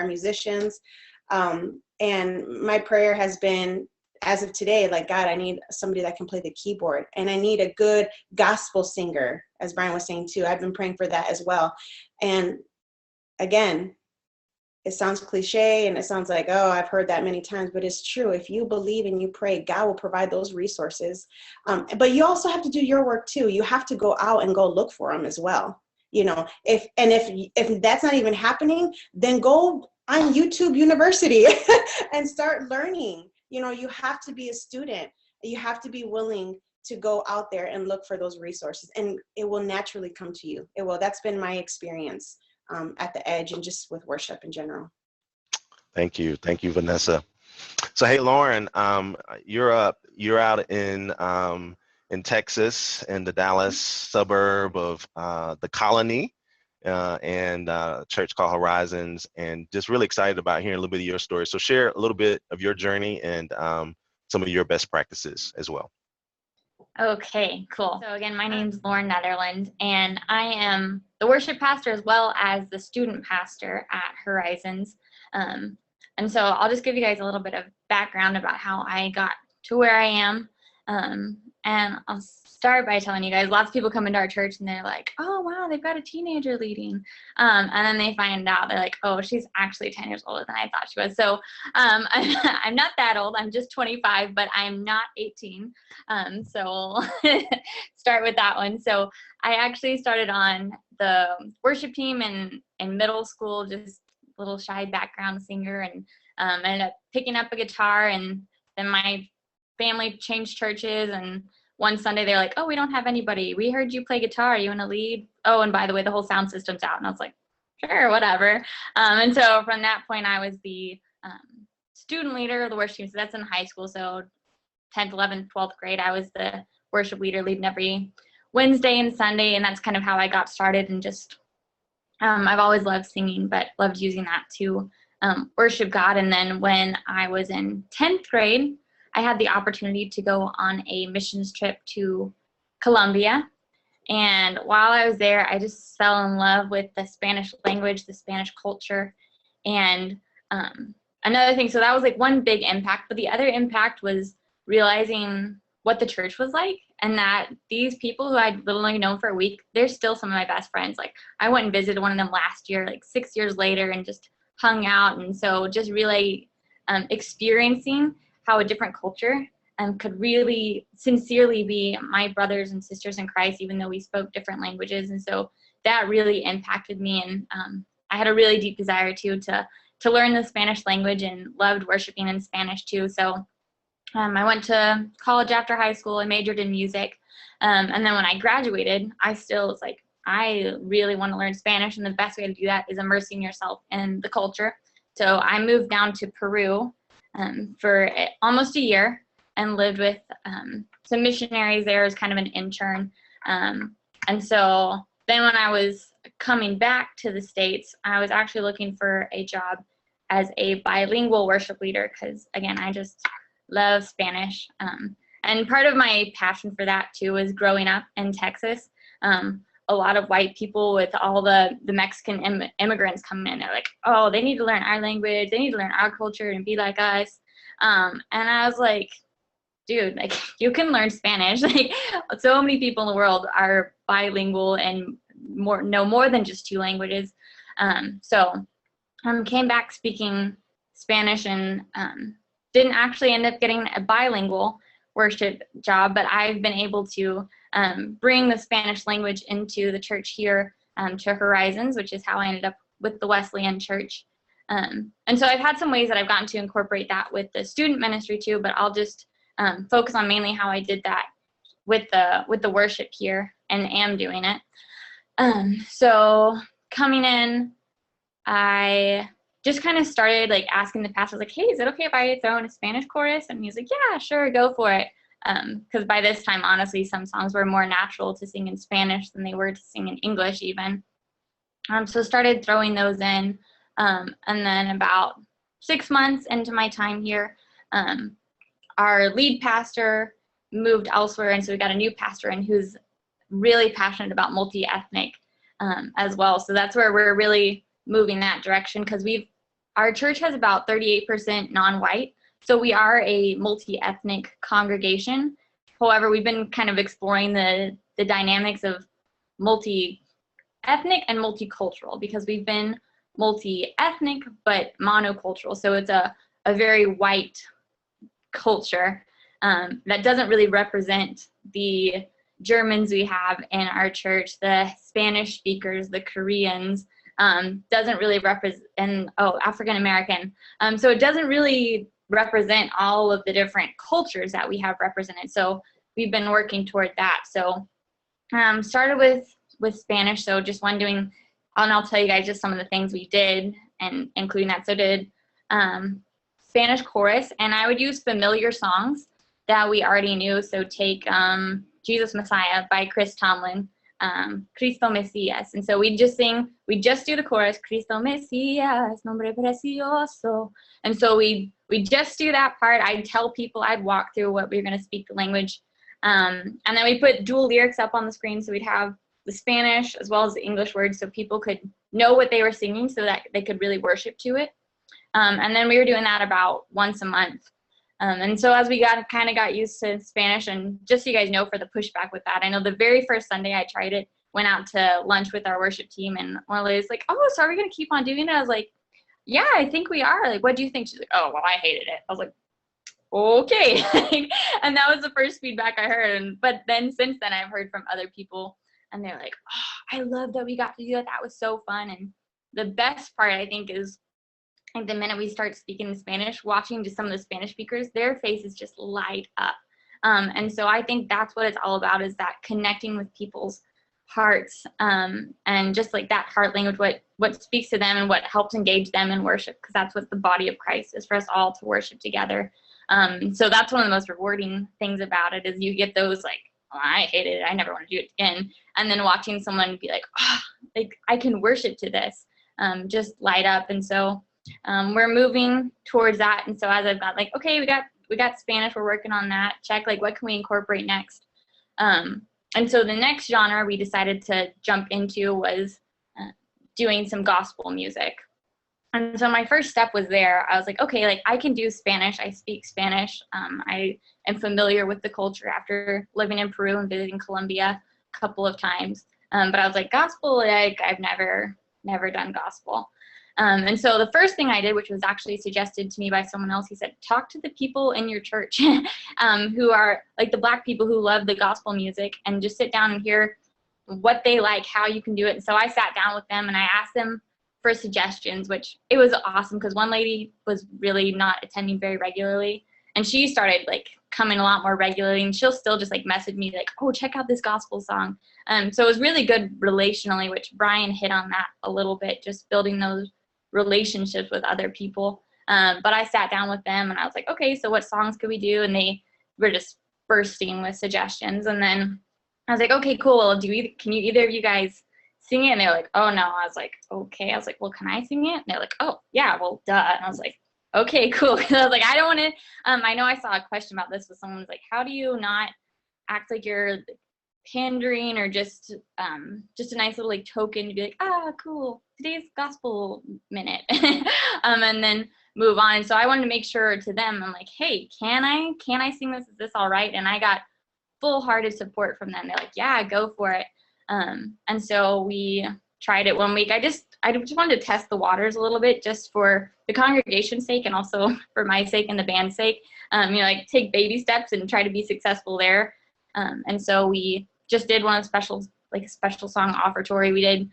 musicians. And my prayer has been, as of today, like, God, I need somebody that can play the keyboard, and I need a good gospel singer, as Brian was saying too. I've been praying for that as well. And again, it sounds cliche and it sounds like, oh, I've heard that many times, but it's true. If you believe and you pray, God will provide those resources. But you also have to do your work too. You have to go out and go look for them as well. If that's not even happening, then go on YouTube University and start learning. You have to be a student. You have to be willing to go out there and look for those resources, and it will naturally come to you. It will. That's been my experience at the Edge and just with worship in general. Thank you, Vanessa. So, hey, Lauren, you're out in Texas, in the Dallas suburb of the Colony, and a church called Horizons, and just really excited about hearing a little bit of your story. So share a little bit of your journey and some of your best practices as well. Okay, cool. So again, my name's Lauren Netherland, and I am the worship pastor as well as the student pastor at Horizons. And so I'll just give you guys a little bit of background about how I got to where I am. And I'll start by telling you guys, lots of people come into our church and they're like, oh, wow, they've got a teenager leading. And then they find out, they're like, oh, she's actually 10 years older than I thought she was. So I'm not that old. I'm just 25, but I'm not 18. So we'll start with that one. So I actually started on the worship team in middle school, just a little shy background singer, and ended up picking up a guitar. And then my family changed churches, and one Sunday they're like, oh, we don't have anybody. We heard you play guitar. You want to lead? Oh, and by the way, the whole sound system's out. And I was like, sure, whatever. And so from that point, I was the student leader of the worship team. So that's in high school. So 10th, 11th, 12th grade, I was the worship leader leading every Wednesday and Sunday. And that's kind of how I got started. And just, I've always loved singing, but loved using that to worship God. And then when I was in 10th grade, I had the opportunity to go on a missions trip to Colombia. And while I was there, I just fell in love with the Spanish language, the Spanish culture. And another thing, so that was like one big impact, but the other impact was realizing what the church was like, and that these people who I'd literally known for a week, they're still some of my best friends. Like, I went and visited one of them last year, like 6 years later, and just hung out. And so just really experiencing how a different culture could really sincerely be my brothers and sisters in Christ, even though we spoke different languages. And so that really impacted me. And I had a really deep desire to learn the Spanish language, and loved worshiping in Spanish too. So I went to college after high school. I majored in music. And then when I graduated, I still was like, I really want to learn Spanish. And the best way to do that is immersing yourself in the culture. So I moved down to Peru for almost a year, and lived with some missionaries there as kind of an intern. And so then when I was coming back to the States, I was actually looking for a job as a bilingual worship leader, because again, I just love Spanish. And part of my passion for that too was growing up in Texas. A lot of white people with all the Mexican immigrants come in. They're like, oh, they need to learn our language. They need to learn our culture and be like us. And I was like, dude, like you can learn Spanish. Like so many people in the world are bilingual and know more than just 2 languages. So came back speaking Spanish and didn't actually end up getting a bilingual worship job, but I've been able to bring the Spanish language into the church here to Horizons, which is how I ended up with the Wesleyan Church. And so I've had some ways that I've gotten to incorporate that with the student ministry too, but I'll just focus on mainly how I did that with the worship here and am doing it. So coming in, I just kind of started like asking the pastor, like, hey, is it okay if I throw in a Spanish chorus? And he's like, yeah, sure, go for it. Because by this time, honestly, some songs were more natural to sing in Spanish than they were to sing in English even. So started throwing those in. And then about 6 months into my time here, our lead pastor moved elsewhere. And so we got a new pastor in who's really passionate about multi-ethnic as well. So that's where we're really moving that direction, because our church has about 38% non-white. So we are a multi-ethnic congregation. However, we've been kind of exploring the dynamics of multi-ethnic and multicultural, because we've been multi-ethnic but monocultural. So it's a very white culture that doesn't really represent the Germans we have in our church, the Spanish speakers, the Koreans, doesn't really represent, and African American. So it doesn't really represent all of the different cultures that we have represented. So we've been working toward that. So started with Spanish. So just and I'll tell you guys just some of the things we did, and including that. So did Spanish chorus, and I would use familiar songs that we already knew. So take Jesus Messiah by Chris Tomlin, Cristo Mesías. And so we just do the chorus, Cristo Mesías, nombre precioso. And so we just do that part. I'd tell people, I'd walk through what we were going to speak the language. And then we put dual lyrics up on the screen. So we'd have the Spanish as well as the English words, so people could know what they were singing so that they could really worship to it. And then we were doing that about once a month. And so as we got used to Spanish, and just so you guys know for the pushback with that, I know the very first Sunday I tried it, went out to lunch with our worship team, and Orla was like, oh, so are we going to keep on doing it? I was like, yeah, I think we are. Like, what do you think? She's like, oh, well, I hated it. I was like, okay. And that was the first feedback I heard. But then since then, I've heard from other people, and they're like, oh, I love that we got to do that. That was so fun. And the best part, I think, is like the minute we start speaking in Spanish, watching just some of the Spanish speakers, their faces just light up. And so I think that's what it's all about, is that connecting with people's hearts, and just like that heart language, what speaks to them and what helps engage them in worship, because that's what the body of Christ is, for us all to worship together. So that's one of the most rewarding things about it, is you get those like, oh, I hated it, I never want to do it again. And then watching someone be like, oh, like I can worship to this, just light up. And so we're moving towards that. And so as I've got like, okay, we got Spanish, we're working on that, check, like what can we incorporate next? And so the next genre we decided to jump into was doing some gospel music. And so my first step was there. I was like, okay, like I can do Spanish. I speak Spanish. I am familiar with the culture after living in Peru and visiting Colombia a couple of times. But I was like, gospel, like I've never done gospel. And so the first thing I did, which was actually suggested to me by someone else, he said, talk to the people in your church who are like the Black people who love the gospel music, and just sit down and hear what they like, how you can do it. And so I sat down with them and I asked them for suggestions, which it was awesome, because one lady was really not attending very regularly, and she started like coming a lot more regularly, and she'll still just like message me like, oh, check out this gospel song. So it was really good relationally, which Brian hit on that a little bit, just building those relationships with other people. But I sat down with them and I was like, okay, so what songs could we do? And they were just bursting with suggestions. And then I was like, okay, cool. Well, can you either of you guys sing it? And they're like, oh no. I was like, okay. I was like, well, can I sing it? And they're like, oh yeah, well, duh. And I was like, okay, cool. Because I was like, I don't want to, I know I saw a question about this, with someone was like, how do you not act like you're pandering, or just a nice little like token to be like, ah, cool, today's gospel minute. And then move on. So I wanted to make sure to them, I'm like, hey, can I sing this? Is this all right? And I got full-hearted support from them. They're like, yeah, go for it. And so we tried it one week. I just wanted to test the waters a little bit, just for the congregation's sake and also for my sake and the band's sake. Like take baby steps and try to be successful there. And so we just did one of the special song offertory. We did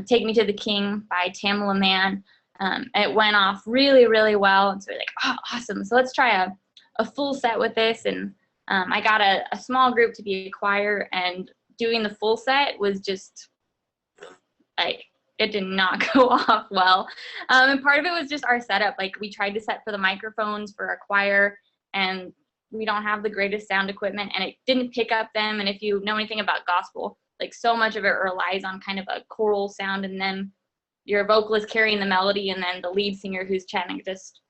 Take Me to the King by Tamala Mann. It went off really, really well. And so we're like, oh, awesome. So let's try a full set with this. And I got a small group to be a choir, and doing the full set was just like, it did not go off well. And part of it was just our setup. Like, we tried to set for the microphones for our choir, and we don't have the greatest sound equipment, and it didn't pick up them. And if you know anything about gospel, like, so much of it relies on kind of a choral sound, and then your vocalist carrying the melody, and then the lead singer who's chanting just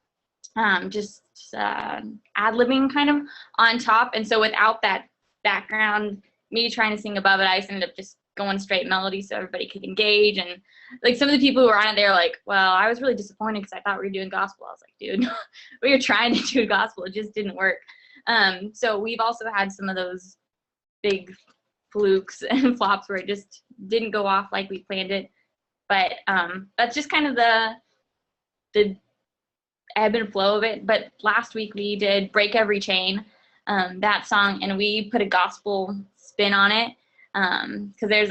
ad-libbing kind of on top. And so without that background, me trying to sing above it, I just ended up just going straight melody so everybody could engage. And like, some of the people who were on it, they're like, well, I was really disappointed because I thought we were doing gospel. I was like, dude, we were trying to do gospel. It just didn't work. So we've also had some of those big flukes and flops where it just didn't go off like we planned it. But that's just kind of the ebb and flow of it. But last week we did Break Every Chain, that song, and we put a gospel spin on it, because there's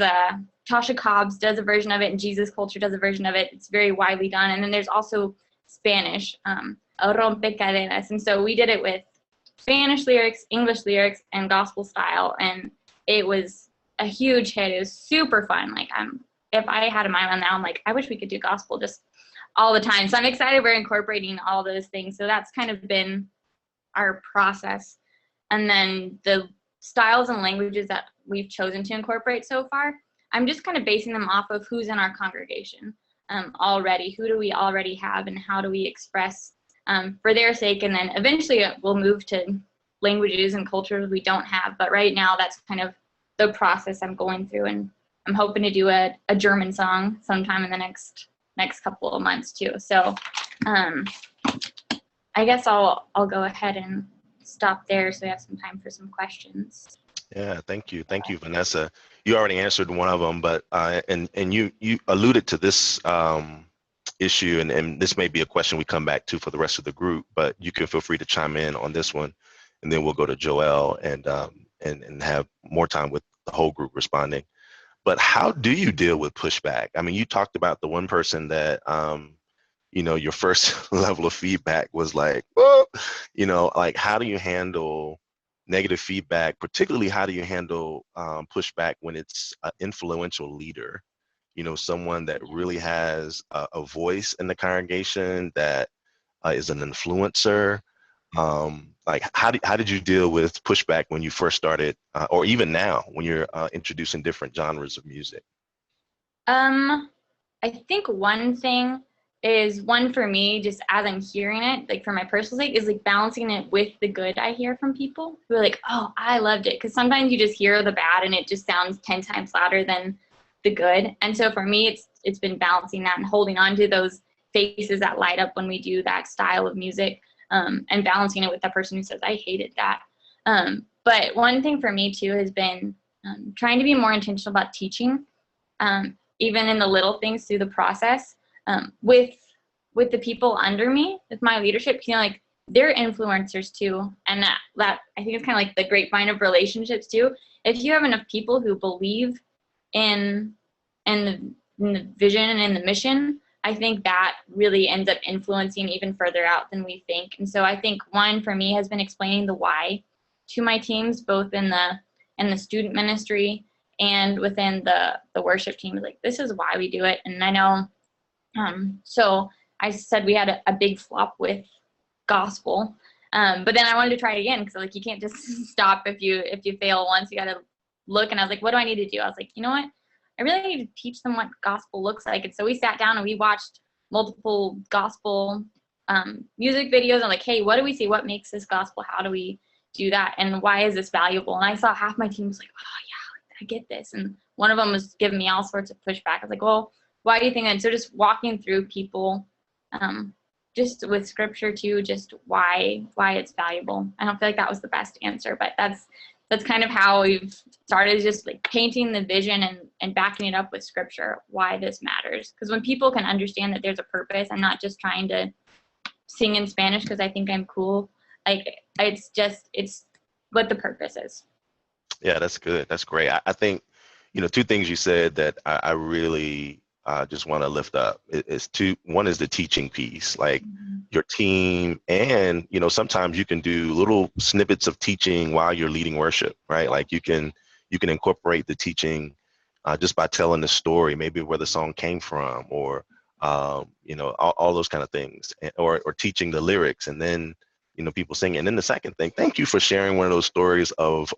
Tasha Cobbs does a version of it, and Jesus Culture does a version of it. It's very widely done. And then there's also Spanish, El Rompecadenas. And so we did it with Spanish lyrics, English lyrics, and gospel style. And it was a huge hit. It was super fun. Like, if I had a mind on that, I'm like, I wish we could do gospel just all the time. So I'm excited we're incorporating all those things. So that's kind of been our process. And then the styles and languages that we've chosen to incorporate so far, I'm just kind of basing them off of who's in our congregation already. Who do we already have, and how do we express for their sake? And then eventually we'll move to languages and cultures we don't have. But right now, that's kind of the process I'm going through. And I'm hoping to do a German song sometime in the next couple of months too. So I guess I'll go ahead and stop there so we have some time for some questions. Yeah, thank you, Vanessa. You already answered one of them, but and you alluded to this issue, and this may be a question we come back to for the rest of the group, but you can feel free to chime in on this one, and then we'll go to Joel and have more time with the whole group responding. But how do you deal with pushback? I mean, you talked about the one person that, your first level of feedback was like, whoa, like, how do you handle negative feedback? Particularly, how do you handle pushback when it's an influential leader, someone that really has a voice in the congregation, that is an influencer? Like, how did you deal with pushback when you first started, or even now when you're introducing different genres of music? I think one thing is, one for me, just as I'm hearing it, like for my personal sake, is like balancing it with the good I hear from people who are like, oh, I loved it. Because sometimes you just hear the bad and it just sounds 10 times louder than the good. And so for me, it's been balancing that and holding on to those faces that light up when we do that style of music. And balancing it with the person who says, I hated that. But one thing for me too has been trying to be more intentional about teaching, even in the little things through the process, with the people under me, with my leadership, like, they're influencers too. And that I think it's kind of like the grapevine of relationships too. If you have enough people who believe in the vision and in the mission, I think that really ends up influencing even further out than we think. And so I think one for me has been explaining the why to my teams, both in the student ministry and within the worship team. Like, this is why we do it. And I know, so I said we had a big flop with gospel, but then I wanted to try it again, because like, you can't just stop if you fail once. You got to look. And I was like, what do I need to do? I was like, you know what? I really need to teach them what gospel looks like. And so we sat down and we watched multiple gospel music videos. I'm like, hey, what do we see? What makes this gospel? How do we do that? And why is this valuable? And I saw half my team was like, oh yeah, I get this. And one of them was giving me all sorts of pushback. I was like, well, why do you think that? And so just walking through people just with scripture too, just why it's valuable. I don't feel like that was the best answer, but that's kind of how we've started, just like painting the vision and backing it up with scripture, why this matters. Because when people can understand that there's a purpose, I'm not just trying to sing in Spanish because I think I'm cool. Like, it's what the purpose is. Yeah, that's good. That's great. I think, two things you said that I really just want to lift up is one is the teaching piece, like your team, and sometimes you can do little snippets of teaching while you're leading worship, right? Like you can incorporate the teaching just by telling the story, maybe where the song came from, or all those kind of things, or teaching the lyrics, and then people singing. And then the second thing, thank you for sharing one of those stories of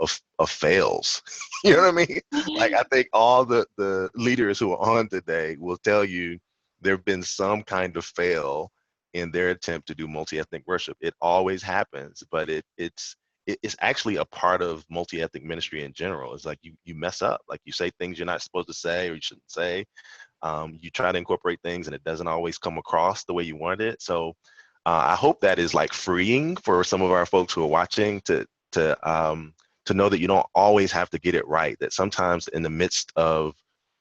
fails. You know what I mean? Like, I think all the leaders who are on today will tell you there have been some kind of fail in their attempt to do multi-ethnic worship. It always happens, but it's actually a part of multi-ethnic ministry in general. It's like you mess up, like you say things you're not supposed to say or you shouldn't say. You try to incorporate things and it doesn't always come across the way you wanted it. So I hope that is like freeing for some of our folks who are watching to know that you don't always have to get it right, that sometimes in the midst of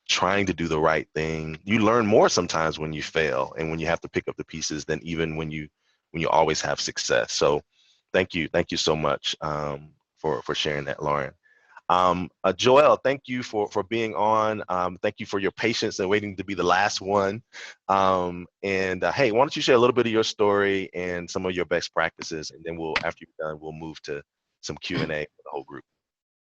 trying to do the right thing, you learn more sometimes when you fail and when you have to pick up the pieces than even when you always have success. So thank you so much for sharing that, Lauren. Joel, thank you for being on. Thank you for your patience and waiting to be the last one. Hey, why don't you share a little bit of your story and some of your best practices, and then after you're done, we'll move to some Q&A for the whole group.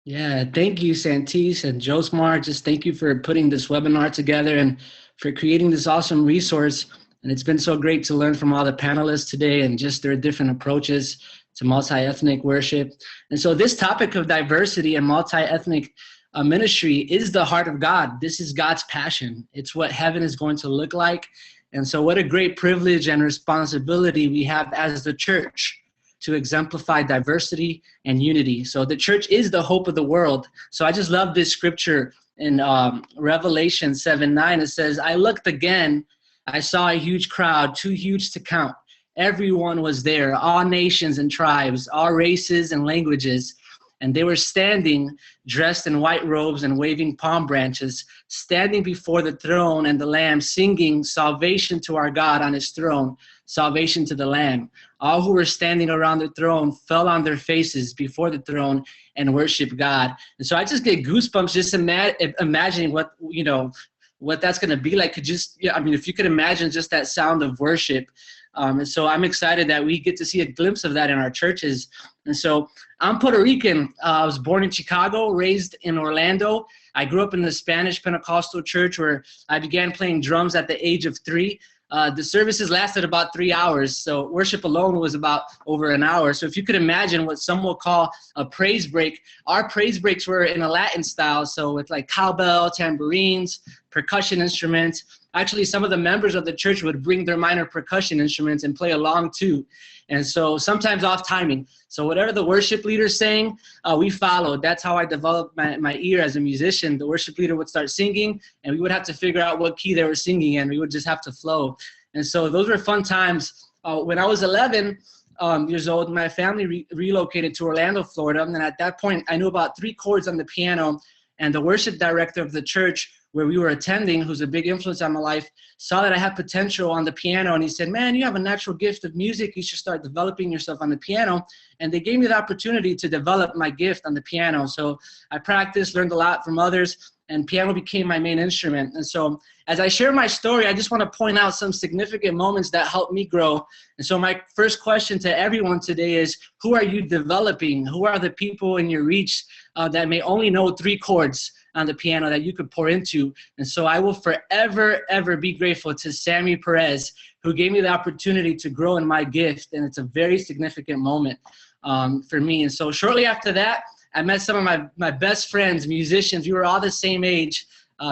Yeah, thank you, Santes and Josmar. Just thank you for putting this webinar together and for creating this awesome resource. And it's been so great to learn from all the panelists today and just their different approaches to multi-ethnic worship. And so this topic of diversity and multi-ethnic ministry is the heart of God. This is God's passion. It's what heaven is going to look like. And so what a great privilege and responsibility we have as the church to exemplify diversity and unity. So the church is the hope of the world. So I just love this scripture in Revelation 7:9. It says, I looked again, I saw a huge crowd, too huge to count. Everyone was there, all nations and tribes, all races and languages. And they were standing, dressed in white robes and waving palm branches, standing before the throne and the Lamb, singing salvation to our God on his throne, salvation to the Lamb. All who were standing around the throne fell on their faces before the throne and worshiped God. And so I just get goosebumps just imagining what that's going to be like. If you could imagine just that sound of worship. And so I'm excited that we get to see a glimpse of that in our churches. And so I'm Puerto Rican. I was born in Chicago, raised in Orlando. I grew up in the Spanish Pentecostal church where I began playing drums at the age of 3. The services lasted about 3 hours, so worship alone was about over an hour. So if you could imagine what some will call a praise break, our praise breaks were in a Latin style, so with like cowbell, tambourines, percussion instruments. Actually, some of the members of the church would bring their minor percussion instruments and play along too. And so sometimes off timing. So whatever the worship leader's saying, we followed. That's how I developed my ear as a musician. The worship leader would start singing and we would have to figure out what key they were singing in. We would just have to flow. And so those were fun times. When I was 11 years old, my family relocated to Orlando, Florida. And at that point, I knew about 3 chords on the piano. And the worship director of the church where we were attending, who's a big influence on my life, saw that I had potential on the piano. And he said, man, you have a natural gift of music. You should start developing yourself on the piano. And they gave me the opportunity to develop my gift on the piano. So I practiced, learned a lot from others, and piano became my main instrument. And so as I share my story, I just want to point out some significant moments that helped me grow. And so my first question to everyone today is, who are you developing? Who are the people in your reach that may only know 3 chords on the piano that you could pour into? And so I will forever, ever be grateful to Sammy Perez, who gave me the opportunity to grow in my gift. And it's a very significant moment for me. And so shortly after that, I met some of my best friends, musicians. We were all the same age.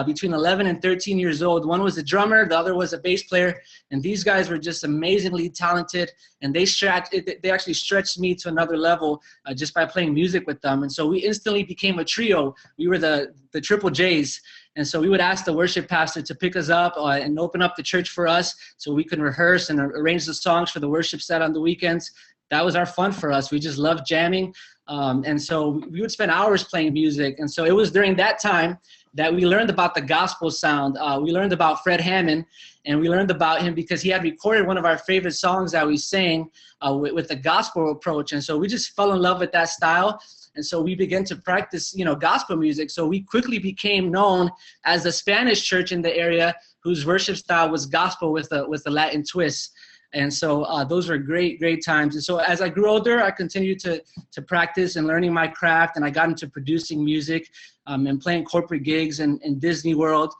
between 11 and 13 years old. One was a drummer, the other was a bass player, and these guys were just amazingly talented, and they actually stretched me to another level just by playing music with them. And so we instantly became a trio. We were the Triple J's. And so we would ask the worship pastor to pick us up and open up the church for us so we can rehearse and arrange the songs for the worship set on the weekends. That was our fun for us. We just loved jamming. And so we would spend hours playing music. And so it was during that time that we learned about the gospel sound. We learned about Fred Hammond, and we learned about him because he had recorded one of our favorite songs that we sang with the gospel approach. And so we just fell in love with that style. And so we began to practice, gospel music. So we quickly became known as the Spanish church in the area whose worship style was gospel with a Latin twist. And so those were great times. And so as I grew older, I continued to practice and learning my craft, and I got into producing music and playing corporate gigs in Disney World.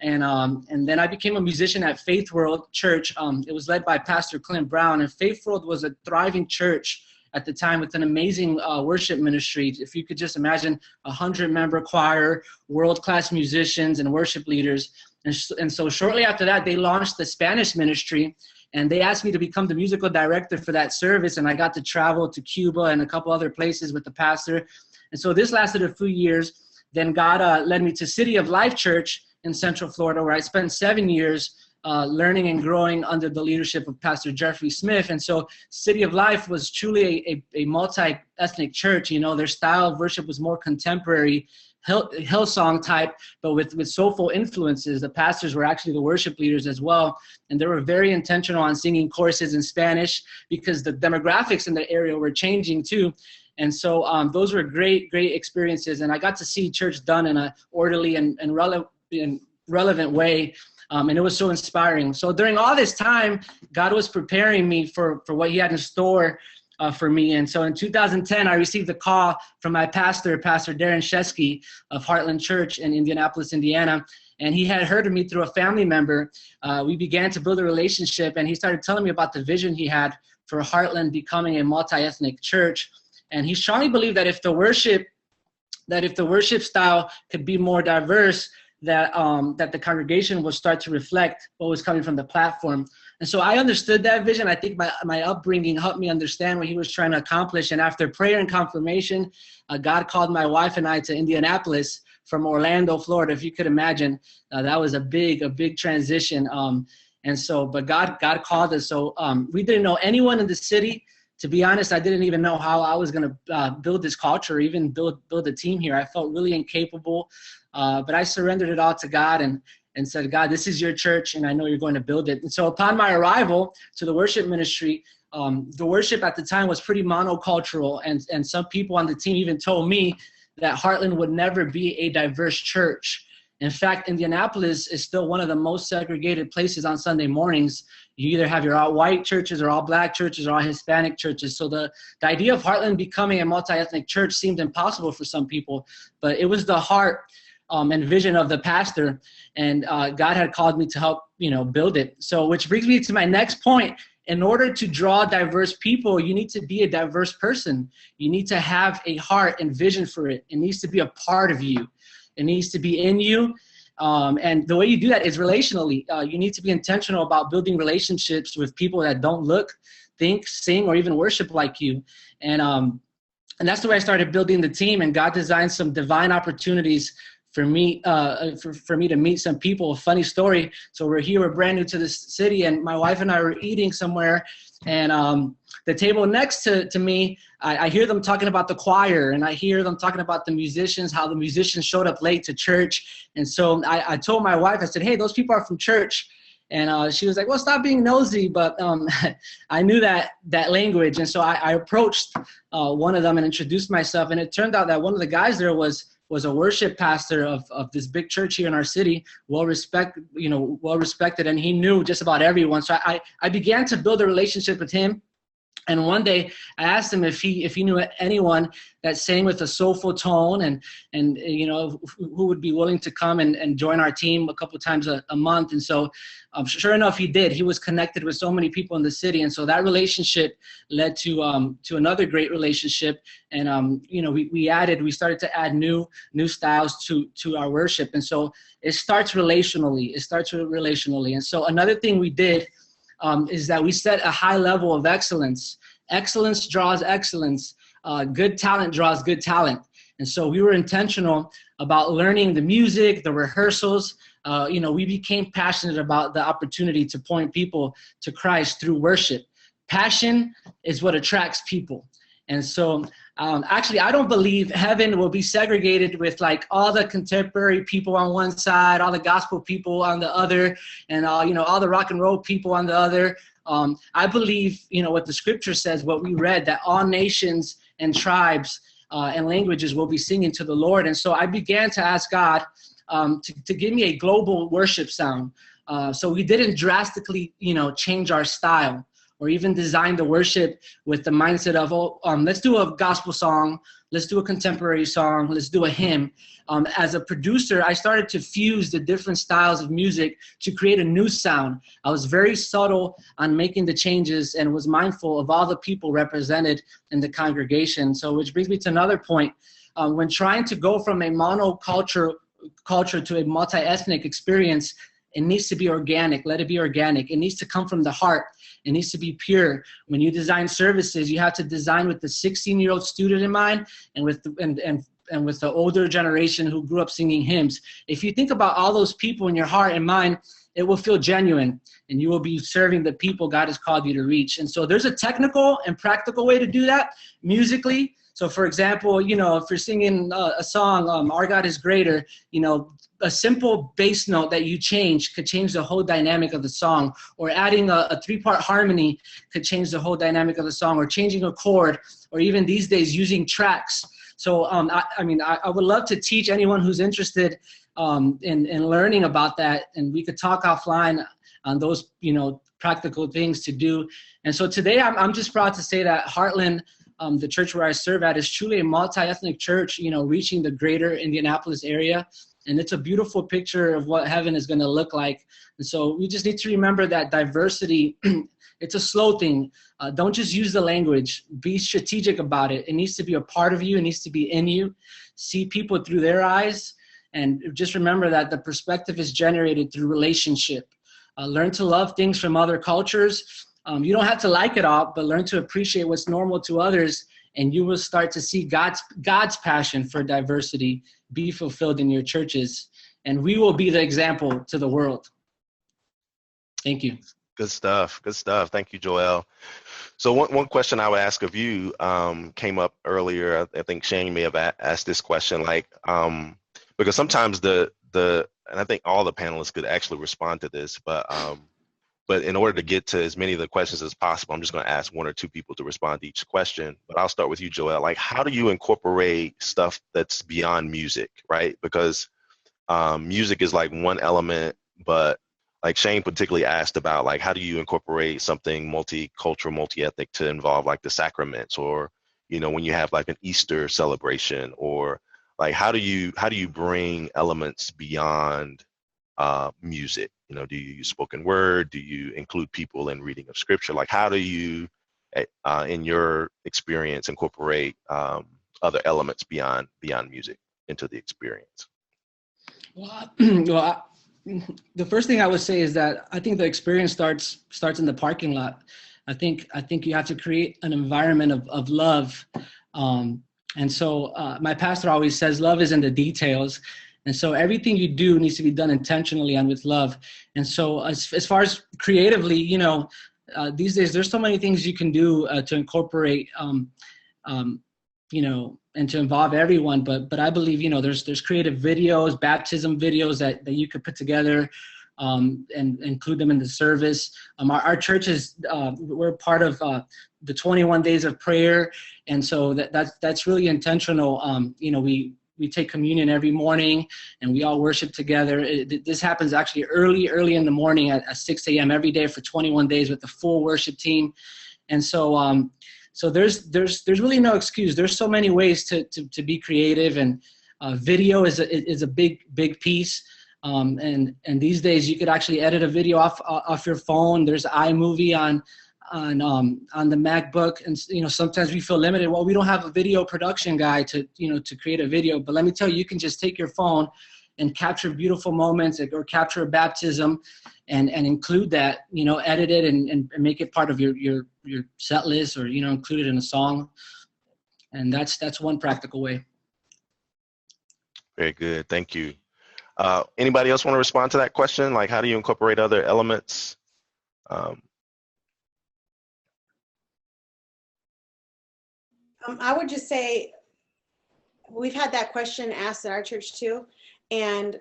And then I became a musician at Faith World Church. It was led by Pastor Clint Brown, and Faith World was a thriving church at the time with an amazing worship ministry. If you could just imagine 100-member choir, world-class musicians, and worship leaders. And so shortly after that, they launched the Spanish ministry, and they asked me to become the musical director for that service, and I got to travel to Cuba and a couple other places with the pastor. And so this lasted a few years. Then God led me to City of Life Church in Central Florida, where I spent 7 years learning and growing under the leadership of Pastor Jeffrey Smith. And so City of Life was truly a multi-ethnic church. Their style of worship was more contemporary, Hillsong type, but with soulful influences. The pastors were actually the worship leaders as well. And they were very intentional on singing choruses in Spanish because the demographics in the area were changing too. And so those were great experiences. And I got to see church done in an orderly and relevant way. And it was so inspiring. So during all this time, God was preparing me for what he had in store for me. And so in 2010, I received a call from my pastor, Pastor Darren Shesky of Heartland Church in Indianapolis, Indiana. And he had heard of me through a family member. We began to build a relationship, and he started telling me about the vision he had for Heartland becoming a multi-ethnic church. And he strongly believed that if the worship style could be more diverse, that the congregation would start to reflect what was coming from the platform. And so I understood that vision. I think my upbringing helped me understand what he was trying to accomplish. And after prayer and confirmation, God called my wife and I to Indianapolis from Orlando, Florida. If you could imagine, that was a big transition. But God called us. So we didn't know anyone in the city. To be honest, I didn't even know how I was going to build this culture, or even build a team here. I felt really incapable, but I surrendered it all to God and said, God, this is your church, and I know you're going to build it. And so upon my arrival to the worship ministry, the worship at the time was pretty monocultural, and some people on the team even told me that Heartland would never be a diverse church. In fact, Indianapolis is still one of the most segregated places on Sunday mornings. You either have your all-white churches or all-black churches or all-Hispanic churches. So the idea of Heartland becoming a multi-ethnic church seemed impossible for some people, but it was the heart and vision of the pastor, and God had called me to help, build it. So which brings me to my next point. In order to draw diverse people, you need to be a diverse person. You need to have a heart and vision for it. It needs to be a part of you. It needs to be in you. And the way you do that is relationally. You need to be intentional about building relationships with people that don't look, think, sing, or even worship like you. And that's the way I started building the team. And God designed some divine opportunities for me to meet some people. A funny story. So we're brand new to this city, and my wife and I were eating somewhere, and the table next to me, I hear them talking about the choir, and I hear them talking about the musicians, how the musicians showed up late to church. And so I told my wife, I said, hey, those people are from church. And she was like, well, stop being nosy. But I knew that language. And so I approached one of them and introduced myself. And it turned out that one of the guys there was a worship pastor of this big church here in our city, well respected, and he knew just about everyone. So I began to build a relationship with him. And one day I asked him if he knew anyone that sang with a soulful tone and you know, who would be willing to come and join our team a couple times a month. And so sure enough, he did. He was connected with so many people in the city. And so that relationship led to another great relationship. And, you know, we started to add new styles to our worship. And so it starts relationally. And so another thing we did is that we set a high level of excellence. Excellence draws excellence. Good talent draws good talent. And so we were intentional about learning the music, the rehearsals. You know, we became passionate about the opportunity to point people to Christ through worship. Passion is what attracts people. And so actually, I don't believe heaven will be segregated with like all the contemporary people on one side, all the gospel people on the other, and you know, all the rock and roll people on the other. I believe, you know, what the scripture says, what we read, that all nations and tribes and languages will be singing to the Lord. And so I began to ask God to give me a global worship sound. So we didn't drastically, you know, change our style or even design the worship with the mindset of, oh, let's do a gospel song, let's do a contemporary song, let's do a hymn. As a producer, I started to fuse the different styles of music to create a new sound. I was very subtle on making the changes and was mindful of all the people represented in the congregation. So which brings me to another point. When trying to go from a monoculture to a multi-ethnic experience, it needs to be organic. Let it be organic. It needs to come from the heart. It needs to be pure. When you design services, you have to design with the 16-year-old student in mind and with the older generation who grew up singing hymns. If you think about all those people in your heart and mind, it will feel genuine, and you will be serving the people God has called you to reach. And so there's a technical and practical way to do that musically. So for example, you know, if you're singing a song, Our God is Greater, you know, a simple bass note that you change could change the whole dynamic of the song, or adding a 3-part harmony could change the whole dynamic of the song, or changing a chord, or even these days using tracks. So I mean, I would love to teach anyone who's interested in learning about that, and we could talk offline on those, you know, practical things to do. And so today I'm just proud to say that Heartland, the church where I serve at, is truly a multi-ethnic church, you know, reaching the greater Indianapolis area. And it's a beautiful picture of what heaven is going to look like. And so we just need to remember that diversity, it's a slow thing. Don't just use the language. Be strategic about it. It needs to be a part of you. It needs to be in you. See people through their eyes. And just remember that the perspective is generated through relationship. Learn to love things from other cultures. You don't have to like it all, but learn to appreciate what's normal to others, and you will start to see God's passion for diversity be fulfilled in your churches, and we will be the example to the world. Thank you. Good stuff. Good stuff. Thank you, Joel. So one question I would ask of you came up earlier. I think Shane may have asked this question, like, because sometimes and I think all the panelists could actually respond to this, but in order to get to as many of the questions as possible, I'm just going to ask one or two people to respond to each question. But I'll start with you, Joel. Like, how do you incorporate stuff that's beyond music, right? Because music is like one element, but like Shane particularly asked about, like, how do you incorporate something multicultural, multi-ethnic to involve like the sacraments, or, you know, when you have like an Easter celebration, or like, how do you bring elements beyond music? You know, do you use spoken word? Do you include people in reading of scripture? Like, how do you, in your experience, incorporate other elements beyond music into the experience? Well, the first thing I would say is that I think the experience starts in the parking lot. I think you have to create an environment of love. And so my pastor always says, love is in the details. And so everything you do needs to be done intentionally and with love. And so as far as creatively, you know, these days there's so many things you can do to incorporate, you know, and to involve everyone. But I believe, you know, there's creative videos, baptism videos that you could put together and include them in the service. Our church is, we're part of the 21 days of prayer. And so that's really intentional. You know, we take communion every morning and we all worship together. This happens actually early in the morning at 6 a.m. every day for 21 days with the full worship team. And so so there's really no excuse. There's so many ways to be creative, and video is a big piece. And these days you could actually edit a video off your phone. There's iMovie on the MacBook, and sometimes we feel limited. Well, we don't have a video production guy to create a video, but let me tell you, you can just take your phone and capture beautiful moments, or capture a baptism, and include that, edit it and make it part of your set list, or include it in a song. And that's one practical way. Very good, thank you. Anybody else want to respond to that question? Like, how do you incorporate other elements? I would just say, we've had that question asked at our church too, and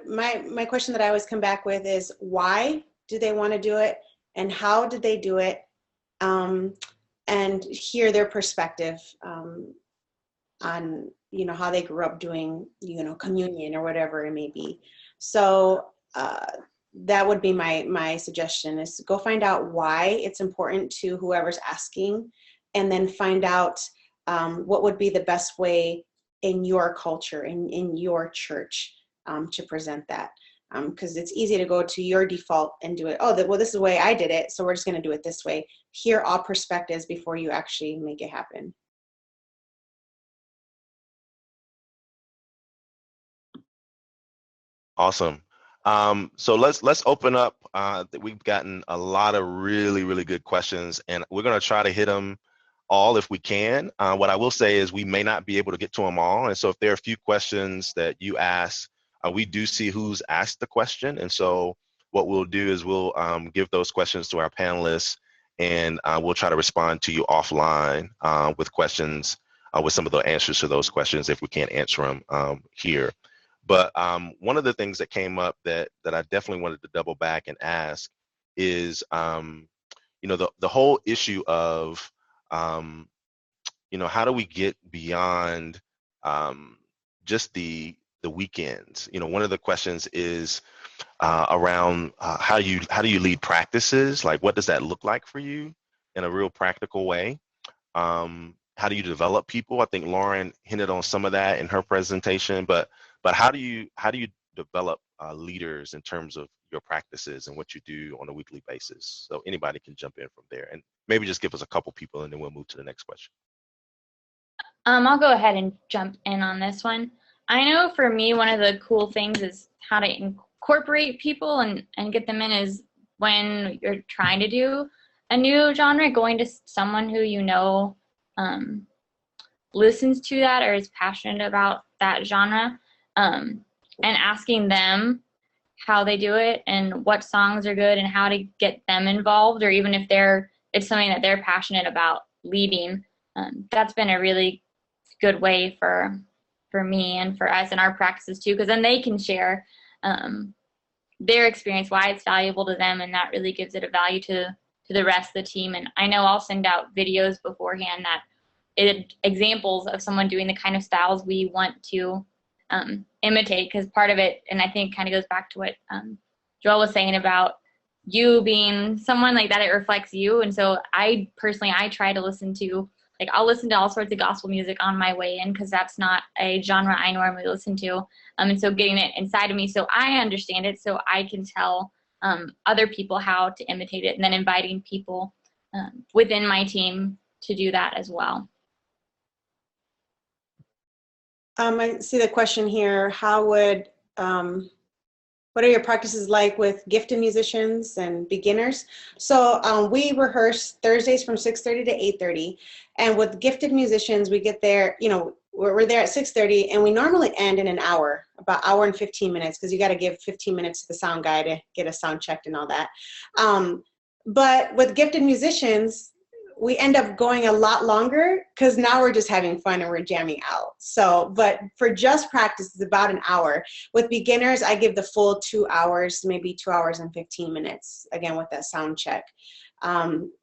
my question that I always come back with is, why do they want to do it, and how did they do it, and hear their perspective on how they grew up doing communion or whatever it may be. So that would be my suggestion, is go find out why it's important to whoever's asking, and then find out what would be the best way in your culture, in your church, to present that. Because it's easy to go to your default and do it. Oh, well, this is the way I did it, so we're just going to do it this way. Hear all perspectives before you actually make it happen. Awesome. So let's open up. We've gotten a lot of really good questions, and we're going to try to hit them all if we can. What I will say is we may not be able to get to them all, and so if there are a few questions that you ask, we do see who's asked the question, and so what we'll do is we'll give those questions to our panelists, and we'll try to respond to you offline with questions, with some of the answers to those questions if we can't answer them here. But one of the things that came up that I definitely wanted to double back and ask is, the whole issue of, how do we get beyond just the weekends? One of the questions is around how do you lead practices? Like, what does that look like for you in a real practical way? How do you develop people? I think Lauren hinted on some of that in her presentation, but how do you develop leaders in terms of your practices and what you do on a weekly basis? So anybody can jump in from there, and maybe just give us a couple people, and then we'll move to the next question. I'll go ahead and jump in on this one. I know for me, one of the cool things is how to incorporate people and get them in is when you're trying to do a new genre, going to someone who listens to that or is passionate about that genre, and asking them how they do it and what songs are good and how to get them involved, or even if it's something that they're passionate about leading. That's been a really good way for me and for us in our practices too, because then they can share their experience, why it's valuable to them, and that really gives it a value to the rest of the team. And I know I'll send out videos beforehand that examples of someone doing the kind of styles we want to imitate, because part of it, and I think kind of goes back to what Joel was saying about you being someone like that, it reflects you. And so I try to listen to, I'll listen to all sorts of gospel music on my way in, because that's not a genre I normally listen to. And so getting it inside of me so I understand it, so I can tell other people how to imitate it, and then inviting people within my team to do that as well. I see the question here. What are your practices like with gifted musicians and beginners? So we rehearse Thursdays from 6:30 to 8:30. And with gifted musicians, we get there, we're there at 6:30, and we normally end in an hour, about hour and 15 minutes, because you got to give 15 minutes to the sound guy to get a sound checked and all that. But with gifted musicians, we end up going a lot longer, because now we're just having fun and we're jamming out. So, but for just practice, it's about an hour. With beginners, I give the full 2 hours, maybe 2 hours and 15 minutes, again, with that sound check.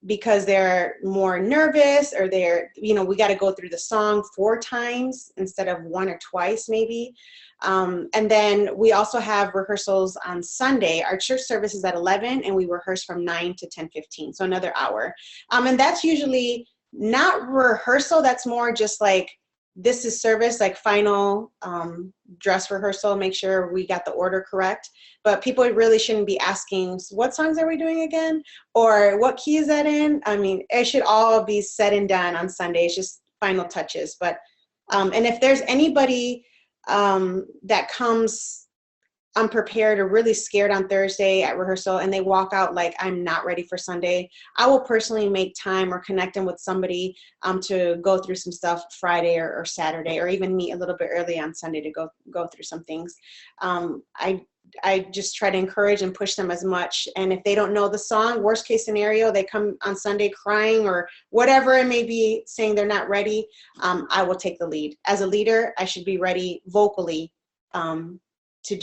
because they're more nervous, or we got to go through the song 4 times instead of 1 or twice maybe. And then we also have rehearsals on Sunday. Our church service is at 11 and we rehearse from 9 to 10:15, so another hour. And that's usually not rehearsal, that's more just like, this is service, like final dress rehearsal, make sure we got the order correct. But people really shouldn't be asking, what songs are we doing again? Or what key is that in? I mean, it should all be said and done on Sunday. It's just final touches. But, and if there's anybody that comes unprepared or really scared on Thursday at rehearsal and they walk out like, I'm not ready for Sunday, I will personally make time or connect them with somebody to go through some stuff Friday or Saturday, or even meet a little bit early on Sunday to go through some things. I just try to encourage and push them as much. And if they don't know the song, worst case scenario, they come on Sunday crying or whatever it may be, saying they're not ready, I will take the lead. As a leader, I should be ready vocally to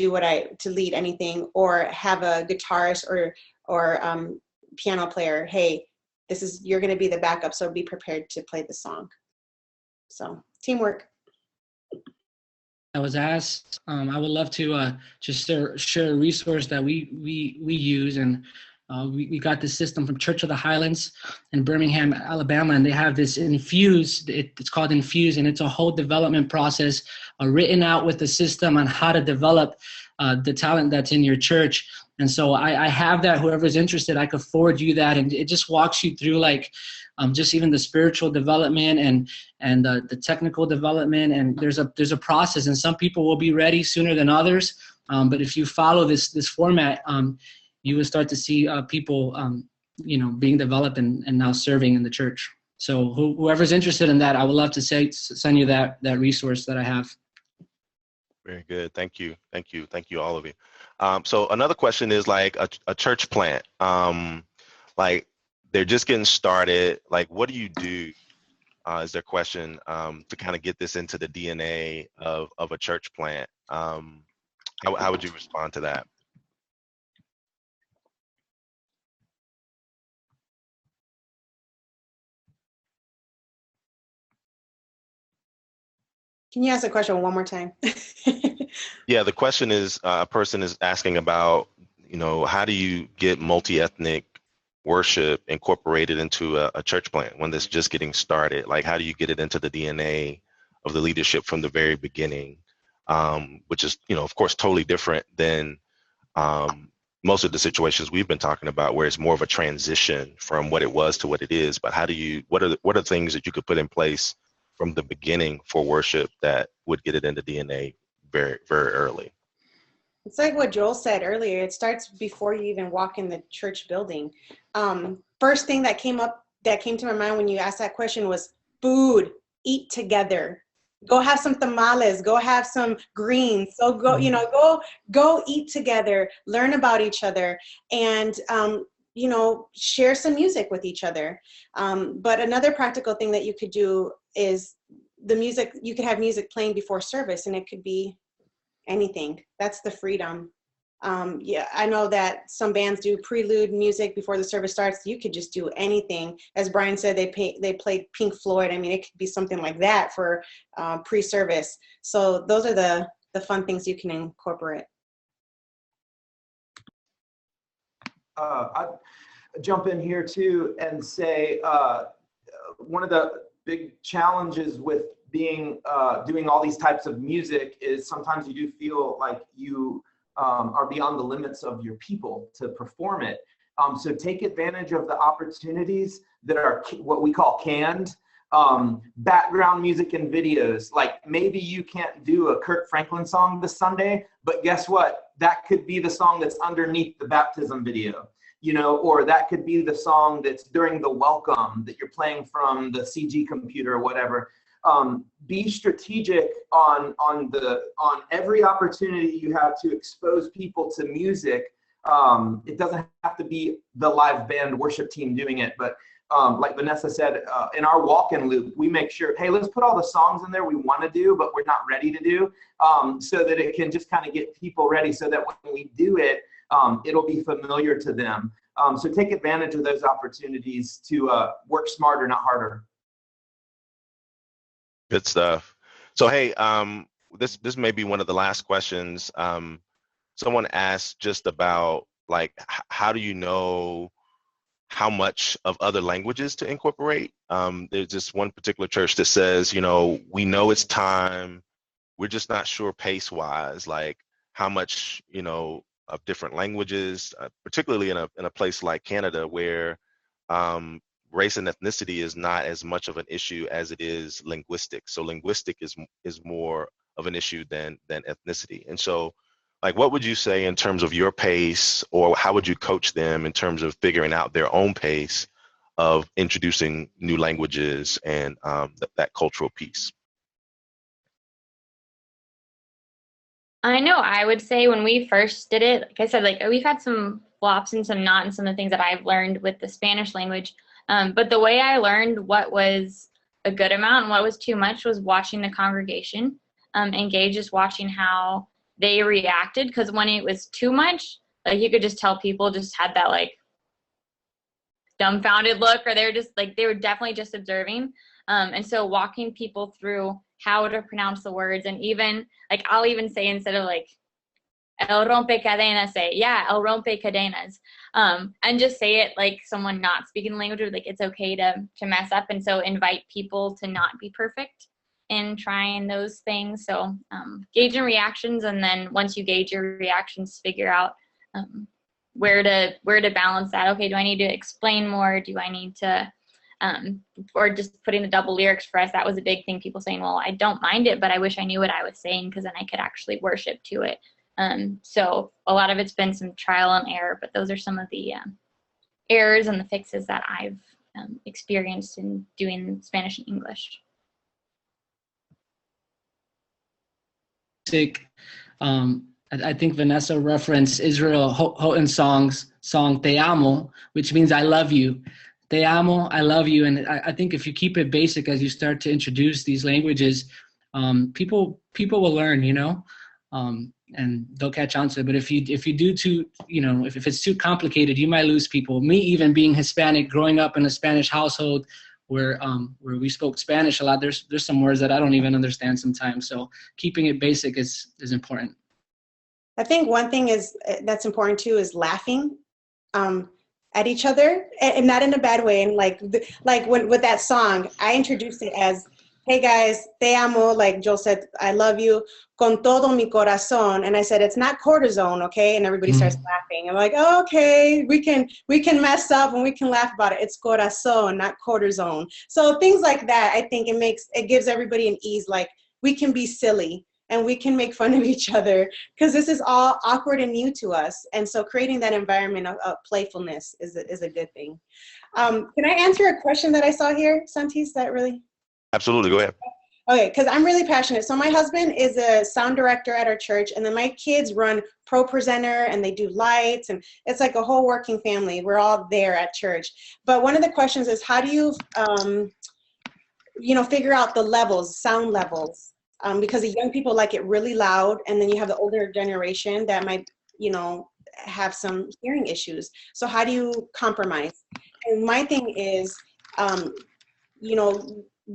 lead anything, or have a guitarist or piano player. Hey, you're going to be the backup, so be prepared to play the song. So teamwork. I was asked, I would love to just share a resource that we use, and we got this system from Church of the Highlands in Birmingham, Alabama, and they have this Infuse. It's called Infuse, and it's a whole development process written out with the system on how to develop the talent that's in your church. And so I have that. Whoever's interested, I could forward you that, and it just walks you through like just even the spiritual development and the technical development. And there's a process, and some people will be ready sooner than others. But if you follow this format, you will start to see people, being developed and now serving in the church. So whoever's interested in that, I would love to send you that resource that I have. Very good. Thank you, all of you. So another question is like a church plant. Like they're just getting started. Like, what do you do? Is their question to kind of get this into the DNA of a church plant? How would you respond to that? Can you ask the question one more time? Yeah, the question is, a person is asking about, how do you get multi-ethnic worship incorporated into a church plant when it's just getting started? Like, how do you get it into the DNA of the leadership from the very beginning? Which is, of course, totally different than most of the situations we've been talking about, where it's more of a transition from what it was to what it is. But what are things that you could put in place from the beginning for worship that would get it into DNA very, very early? It's like what Joel said earlier. It starts before you even walk in the church building. First thing that came to my mind when you asked that question was food. Eat together. Go have some tamales. Go have some greens. So go eat together. Learn about each other, and share some music with each other. But another practical thing that you could do is the music. You could have music playing before service, and it could be anything. That's the freedom. I know that some bands do prelude music before the service starts. You could just do anything. As Brian said, they played Pink Floyd. I mean, it could be something like that for pre-service. So those are the fun things you can incorporate. I'd jump in here too and say one of the big challenges with doing all these types of music is sometimes you do feel like you are beyond the limits of your people to perform it. So take advantage of the opportunities that are what we call canned background music and videos. Like maybe you can't do a Kirk Franklin song this Sunday, but guess what? That could be the song that's underneath the baptism video. Or that could be the song that's during the welcome that you're playing from the CG computer or whatever. Be strategic on every opportunity you have to expose people to music. It doesn't have to be the live band worship team doing it, but like Vanessa said, in our walk-in loop, we make sure, hey, let's put all the songs in there we want to do, but we're not ready to do, so that it can just kind of get people ready so that when we do it, it'll be familiar to them. So take advantage of those opportunities to work smarter, not harder. Good stuff. So hey, this may be one of the last questions. Someone asked just about like how do you know how much of other languages to incorporate? There's just one particular church that says, you know, we know it's time, we're just not sure pace-wise, like how much, you know, of different languages, particularly in a place like Canada where race and ethnicity is not as much of an issue as it is linguistic. So linguistic is more of an issue than ethnicity. And so, like, what would you say in terms of your pace, or how would you coach them in terms of figuring out their own pace of introducing new languages and that cultural piece? I know I would say when we first did it, like I said, like we've had some flops and some not, and some of the things that I've learned with the Spanish language. But the way I learned what was a good amount and what was too much was watching the congregation engage, just watching how they reacted. Because when it was too much, like you could just tell people just had that like dumbfounded look, or they were just like, they were definitely just observing. And so walking people through how to pronounce the words, and even like I'll even say, instead of like el rompe cadenas, say el rompe cadenas, and just say it like someone not speaking the language, like it's okay to mess up. And so invite people to not be perfect in trying those things. So gauging reactions, and then once you gauge your reactions, figure out where to balance that. Okay, do I need to explain more? Do I need to or just putting the double lyrics for us? That was a big thing. People saying, well, I don't mind it, but I wish I knew what I was saying, because then I could actually worship to it. So a lot of it's been some trial and error, but those are some of the errors and the fixes that I've experienced in doing Spanish and English. I think Vanessa referenced Israel Houghton's song Te Amo, which means I love you. Te amo, I love you. And I think if you keep it basic as you start to introduce these languages, people will learn, you know, and they'll catch on to it. But if you do too, you know, if it's too complicated, you might lose people. Me, even being Hispanic, growing up in a Spanish household where we spoke Spanish a lot, there's some words that I don't even understand sometimes. So keeping it basic is important. I think one thing that's important too is laughing at each other, and not in a bad way. And like when with that song, I introduced it as, hey guys, te amo, like Joel said, I love you, con todo mi corazón. And I said, it's not cortisone, okay? And everybody starts laughing. I'm like, oh, okay, we can mess up and we can laugh about it. It's corazón, not cortisone. So things like that, I think it gives everybody an ease, like we can be silly and we can make fun of each other, because this is all awkward and new to us. And so creating that environment of playfulness is a good thing. Can I answer a question that I saw here, Santes? That really? Absolutely, go ahead. Okay, because I'm really passionate. So my husband is a sound director at our church, and then my kids run Pro Presenter, and they do lights, and it's like a whole working family. We're all there at church. But one of the questions is, how do you, figure out the levels, sound levels? Because the young people like it really loud, and then you have the older generation that might, have some hearing issues. So how do you compromise? And my thing is,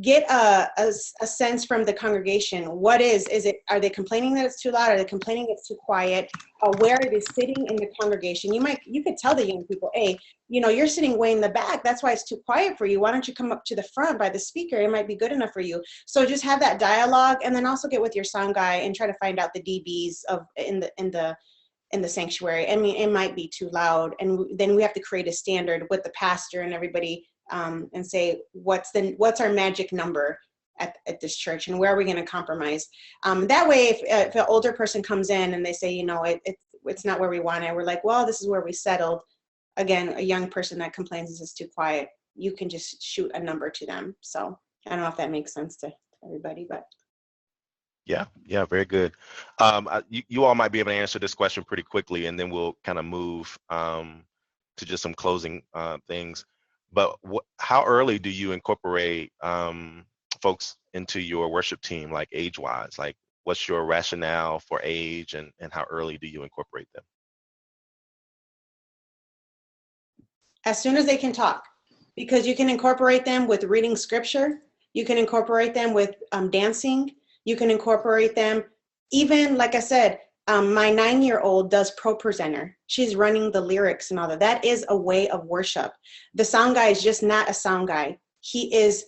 get a sense from the congregation. What is it? Are they complaining that it's too loud? Are they complaining it's too quiet? Where are they sitting in the congregation? You could tell the young people, hey, you're sitting way in the back. That's why it's too quiet for you. Why don't you come up to the front by the speaker? It might be good enough for you. So just have that dialogue, and then also get with your sound guy and try to find out the dBs in the sanctuary. I mean, it might be too loud, and then we have to create a standard with the pastor and everybody, and say, what's our magic number at this church, and where are we going to compromise? That way, if an older person comes in and they say, it's not where we want it, we're like, well, this is where we settled. Again, a young person that complains this is too quiet, you can just shoot a number to them. So I don't know if that makes sense to everybody, but. Yeah, very good. You all might be able to answer this question pretty quickly, and then we'll kind of move to just some closing things. But how early do you incorporate folks into your worship team, like age-wise? Like, what's your rationale for age, and how early do you incorporate them? as soon as they can talk, because you can incorporate them with reading scripture. You can incorporate them with dancing. You can incorporate them, even like I said, my 9-year-old does pro presenter. She's running the lyrics and all that. That is a way of worship. The sound guy is just not a sound guy. He is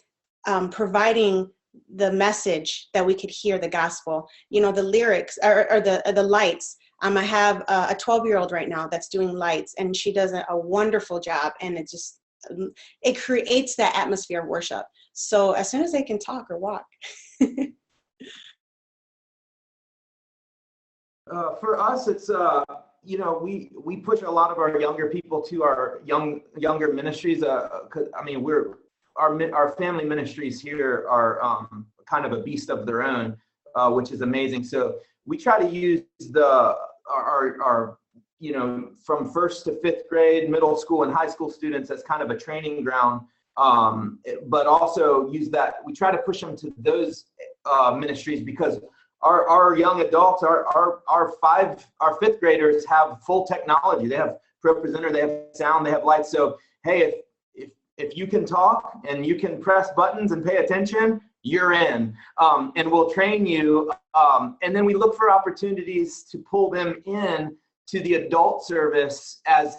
providing the message that we could hear the gospel. You know, the lyrics or the lights. I have a 12-year-old right now that's doing lights, and she does a wonderful job. And it creates that atmosphere of worship. So as soon as they can talk or walk. For us, it's we push a lot of our younger people to our younger ministries. 'Cause, I mean, our family ministries here are kind of a beast of their own, which is amazing. So we try to use our from 1st to 5th grade, middle school and high school students as kind of a training ground, but also use that. We try to push them to those ministries because our young adults, our 5th graders have full technology. They have pro presenter, they have sound, they have lights. So hey, if you can talk and you can press buttons and pay attention, you're in, and we'll train you. And then we look for opportunities to pull them in to the adult service as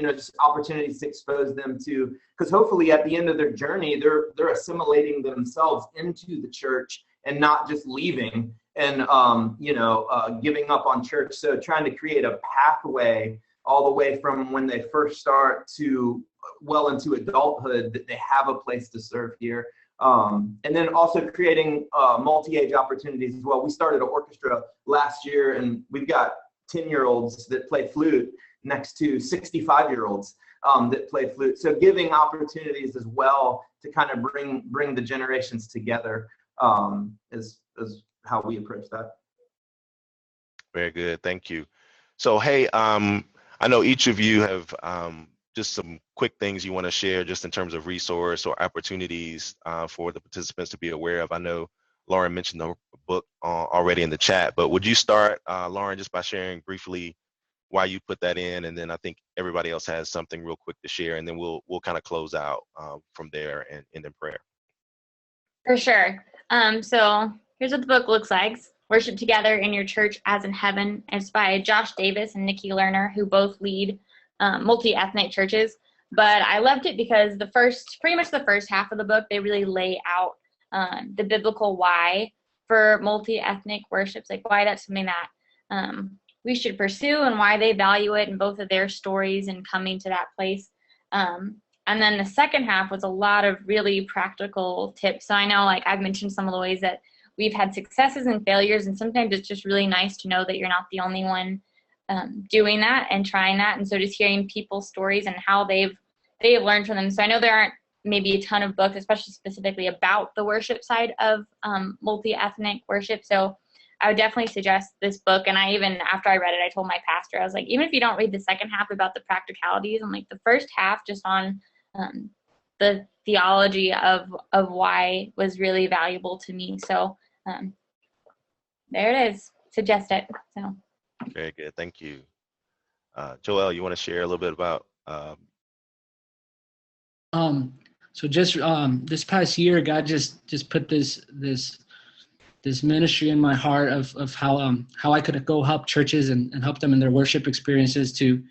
just opportunities to expose them to, because hopefully at the end of their journey, they're assimilating themselves into the church and not just leaving and giving up on church. So trying to create a pathway all the way from when they first start to well into adulthood, that they have a place to serve here. And then also creating multi-age opportunities as well. We started an orchestra last year, and we've got 10-year-olds that play flute next to 65-year-olds that play flute. So giving opportunities as well to kind of bring the generations together is how we approach that. Very good, thank you. So hey, I know each of you have just some quick things you want to share just in terms of resource or opportunities for the participants to be aware of. I know Lauren mentioned the book already in the chat, but would you start, Lauren, just by sharing briefly why you put that in, and then I think everybody else has something real quick to share, and then we'll kind of close out from there and end in prayer. For sure. So here's what the book looks like. Worship Together in Your Church as in Heaven. It's by Josh Davis and Nikki Lerner, who both lead multi-ethnic churches. But I loved it because pretty much the first half of the book, they really lay out the biblical why for multi-ethnic worships, like why that's something that we should pursue and why they value it in both of their stories and coming to that place. And then the second half was a lot of really practical tips. So I know, like, I've mentioned some of the ways that we've had successes and failures, and sometimes it's just really nice to know that you're not the only one doing that and trying that. And so just hearing people's stories and how they've learned from them. So I know there aren't maybe a ton of books, especially specifically about the worship side of multi-ethnic worship. So I would definitely suggest this book. And after I read it, I told my pastor, I was like, even if you don't read the second half about the practicalities, I'm like, the first half just on the theology of why was really valuable to me. So there it is. Suggest it. So very good, thank you. Joel, you want to share a little bit about so just this past year, God just put this ministry in my heart of how I could go help churches and help them in their worship experiences to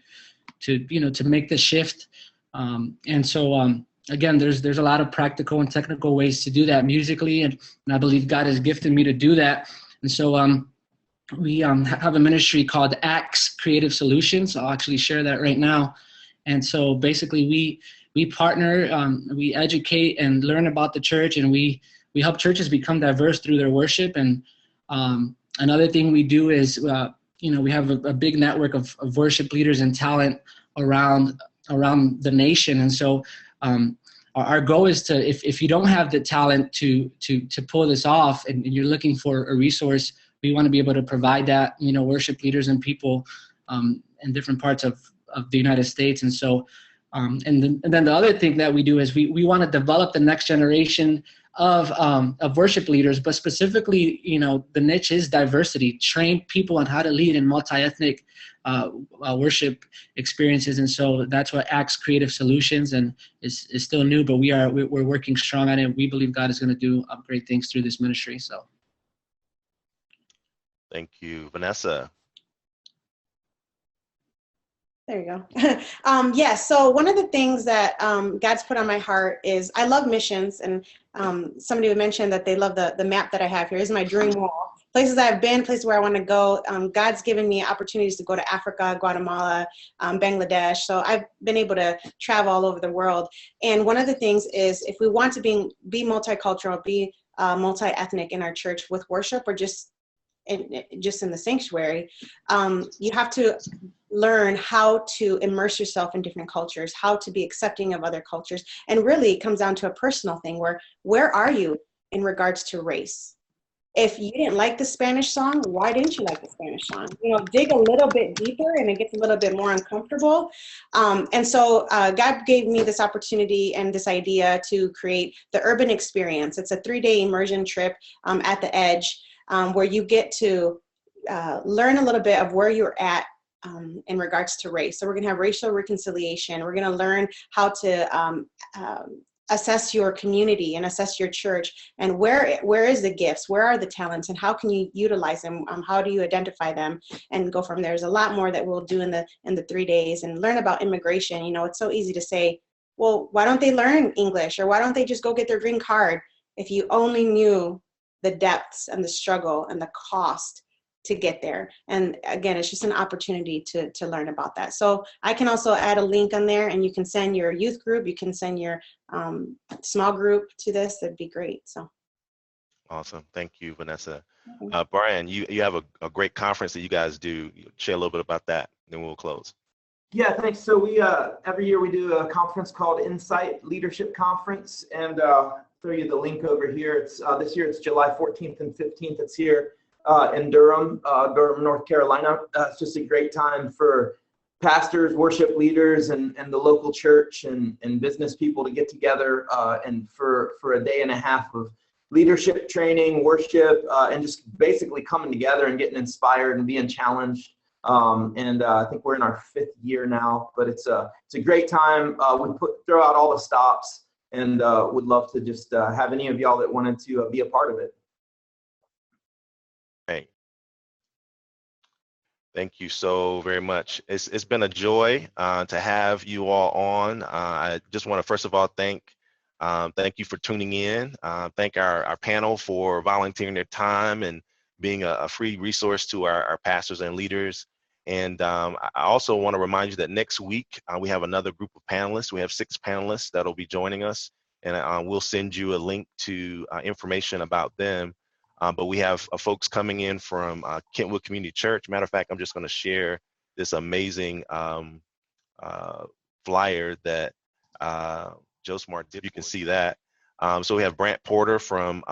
make the shift. And so again, there's a lot of practical and technical ways to do that musically, and I believe God has gifted me to do that. And so we have a ministry called Acts Creative Solutions. I'll actually share that right now. And so basically we partner, we educate and learn about the church, and we help churches become diverse through their worship. And another thing we do is we have a big network of worship leaders and talent around the nation. And so our goal is to, if you don't have the talent to pull this off and you're looking for a resource, we want to be able to provide that, worship leaders and people in different parts of the United States. And so And then the other thing that we do is we want to develop the next generation of worship leaders, but specifically, the niche is diversity, train people on how to lead in multi-ethnic worship experiences. And so that's what Acts Creative Solutions, and is still new, but we're working strong on it. We believe God is going to do great things through this ministry. So. Thank you. Vanessa. There you go. Yeah, so one of the things that God's put on my heart is I love missions, and somebody would mention that they love the map that I have here. This is my dream wall. Places I've been, places where I want to go. God's given me opportunities to go to Africa, Guatemala, Bangladesh. So I've been able to travel all over the world. And one of the things is, if we want to be multicultural, be multi-ethnic in our church with worship, or just in the sanctuary, you have to learn how to immerse yourself in different cultures, how to be accepting of other cultures. And really it comes down to a personal thing where are you in regards to race? If you didn't like the Spanish song, why didn't you like the Spanish song? Dig a little bit deeper, and it gets a little bit more uncomfortable. And so God gave me this opportunity and this idea to create the Urban Experience. It's a 3-day immersion trip at the Edge, where you get to learn a little bit of where you're at in regards to race. So we're going to have racial reconciliation. We're going to learn how to assess your community and assess your church, and where is the gifts, where are the talents, and how can you utilize them? How do you identify them, and go from there. There's a lot more that we'll do in the 3 days, and learn about immigration. It's so easy to say, well, why don't they learn English, or why don't they just go get their green card? If you only knew the depths and the struggle and the cost to get there. And again, it's just an opportunity to learn about that. So I can also add a link on there, and you can send your youth group, you can send your small group to this. That'd be great. So Awesome. Thank you, Vanessa. Brian, you have a great conference that you guys do. Share a little bit about that, then we'll close. Yeah, thanks. So we every year we do a conference called Insight Leadership Conference, and throw you the link over here. It's this year it's July 14th and 15th. It's here in Durham, North Carolina. It's just a great time for pastors, worship leaders, and the local church and business people to get together and for a day and a half of leadership training, worship, and just basically coming together and getting inspired and being challenged. I think we're in our 5th year now, but it's a great time. We throw out all the stops, and would love to just have any of y'all that wanted to be a part of it. Hey, thank you so very much. It's been a joy to have you all on. I just want to first of all thank you for tuning in. Thank our panel for volunteering their time and being a free resource to our pastors and leaders. And I also want to remind you that next week we have another group of panelists. We have 6 panelists that'll be joining us, and we'll send you a link to information about them. But we have folks coming in from Kentwood Community Church. Matter of fact, I'm just going to share this amazing flyer that Joe Smart did. You can see that. So we have Brant Porter from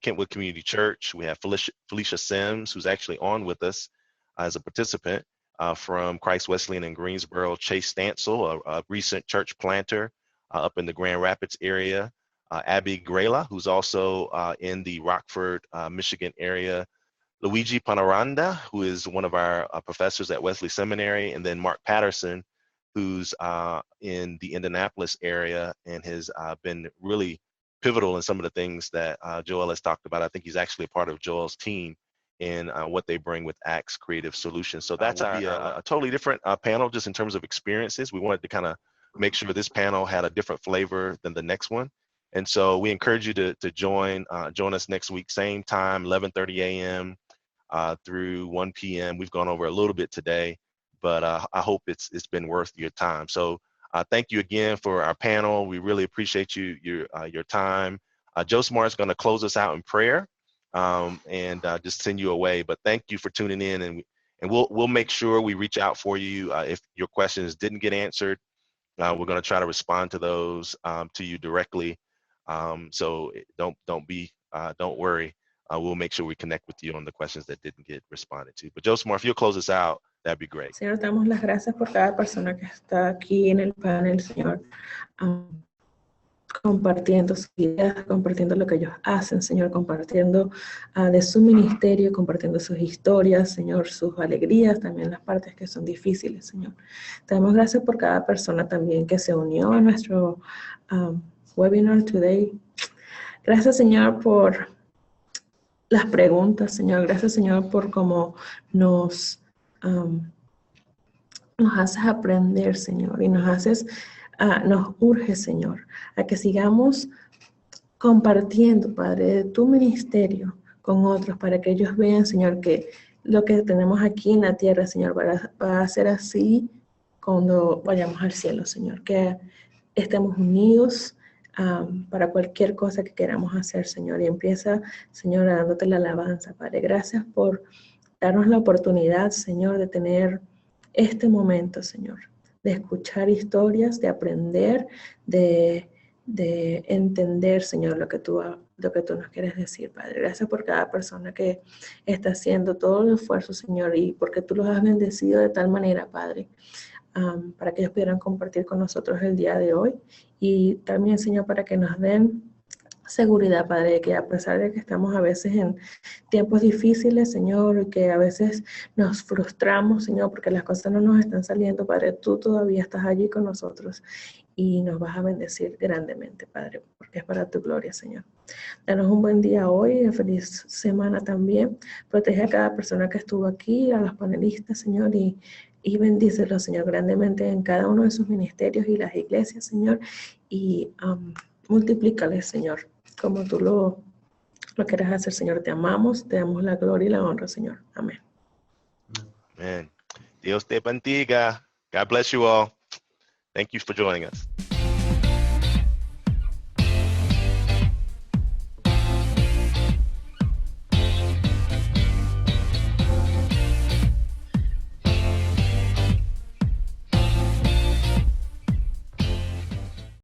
Kentwood Community Church. We have Felicia Sims, who's actually on with us as a participant from Christ Wesleyan in Greensboro. Chase Stansel, a recent church planter up in the Grand Rapids area. Abby Grela, who's also in the Rockford, Michigan area. Luigi Panaranda, who is one of our professors at Wesley Seminary. And then Mark Patterson, who's in the Indianapolis area and has been really pivotal in some of the things that Joel has talked about. I think he's actually a part of Joel's team in what they bring with Acts Creative Solutions. So that's a totally different panel just in terms of experiences. We wanted to kind of make sure this panel had a different flavor than the next one. And so we encourage you to join us next week, same time, 11:30 a.m. Through 1 p.m. We've gone over a little bit today, but I hope it's been worth your time. So thank you again for our panel. We really appreciate your time. Joe Smart's going to close us out in prayer and just send you away. But thank you for tuning in, and we'll make sure we reach out for you if your questions didn't get answered. We're going to try to respond to those to you directly. So don't worry. We'll make sure we connect with you on the questions that didn't get responded to. But Joe Smart, if you'll close us out, that'd be great. Señor, damos las gracias por cada persona que está aquí en el panel, Señor, compartiendo sus ideas, compartiendo lo que ellos hacen, Señor, compartiendo de su ministerio, compartiendo sus historias, Señor, sus alegrías, también las partes que son difíciles, Señor. Te damos gracias por cada persona también que se unió a nuestro webinar today. Gracias, Señor, por las preguntas, Señor. Gracias, Señor, por cómo nos haces aprender, Señor, y nos urge, Señor, a que sigamos compartiendo, Padre, de tu ministerio con otros, para que ellos vean, Señor, que lo que tenemos aquí en la tierra, Señor, va a ser así cuando vayamos al cielo, Señor, que estemos unidos para cualquier cosa que queramos hacer, Señor. Y empieza, Señor, dándote la alabanza, Padre. Gracias por darnos la oportunidad, Señor, de tener este momento, Señor, de escuchar historias, de aprender, de entender, Señor, lo que tú nos quieres decir, Padre. Gracias por cada persona que está haciendo todo el esfuerzo, Señor, y porque tú los has bendecido de tal manera, Padre, para que ellos pudieran compartir con nosotros el día de hoy. Y también, Señor, para que nos den seguridad, Padre, que a pesar de que estamos a veces en tiempos difíciles, Señor, que a veces nos frustramos, Señor, porque las cosas no nos están saliendo, Padre, tú todavía estás allí con nosotros y nos vas a bendecir grandemente, Padre, porque es para tu gloria, Señor. Danos un buen día hoy, feliz semana también. Protege a cada persona que estuvo aquí, a los panelistas, Señor, y bendícelos, Señor, grandemente en cada uno de sus ministerios y las iglesias, Señor, y multiplícales, Señor, como tú lo quieres hacer, Señor. Te amamos, te damos la gloria y la honra, Señor. Amén. Amen. Dios te bendiga. God bless you all. Thank you for joining us.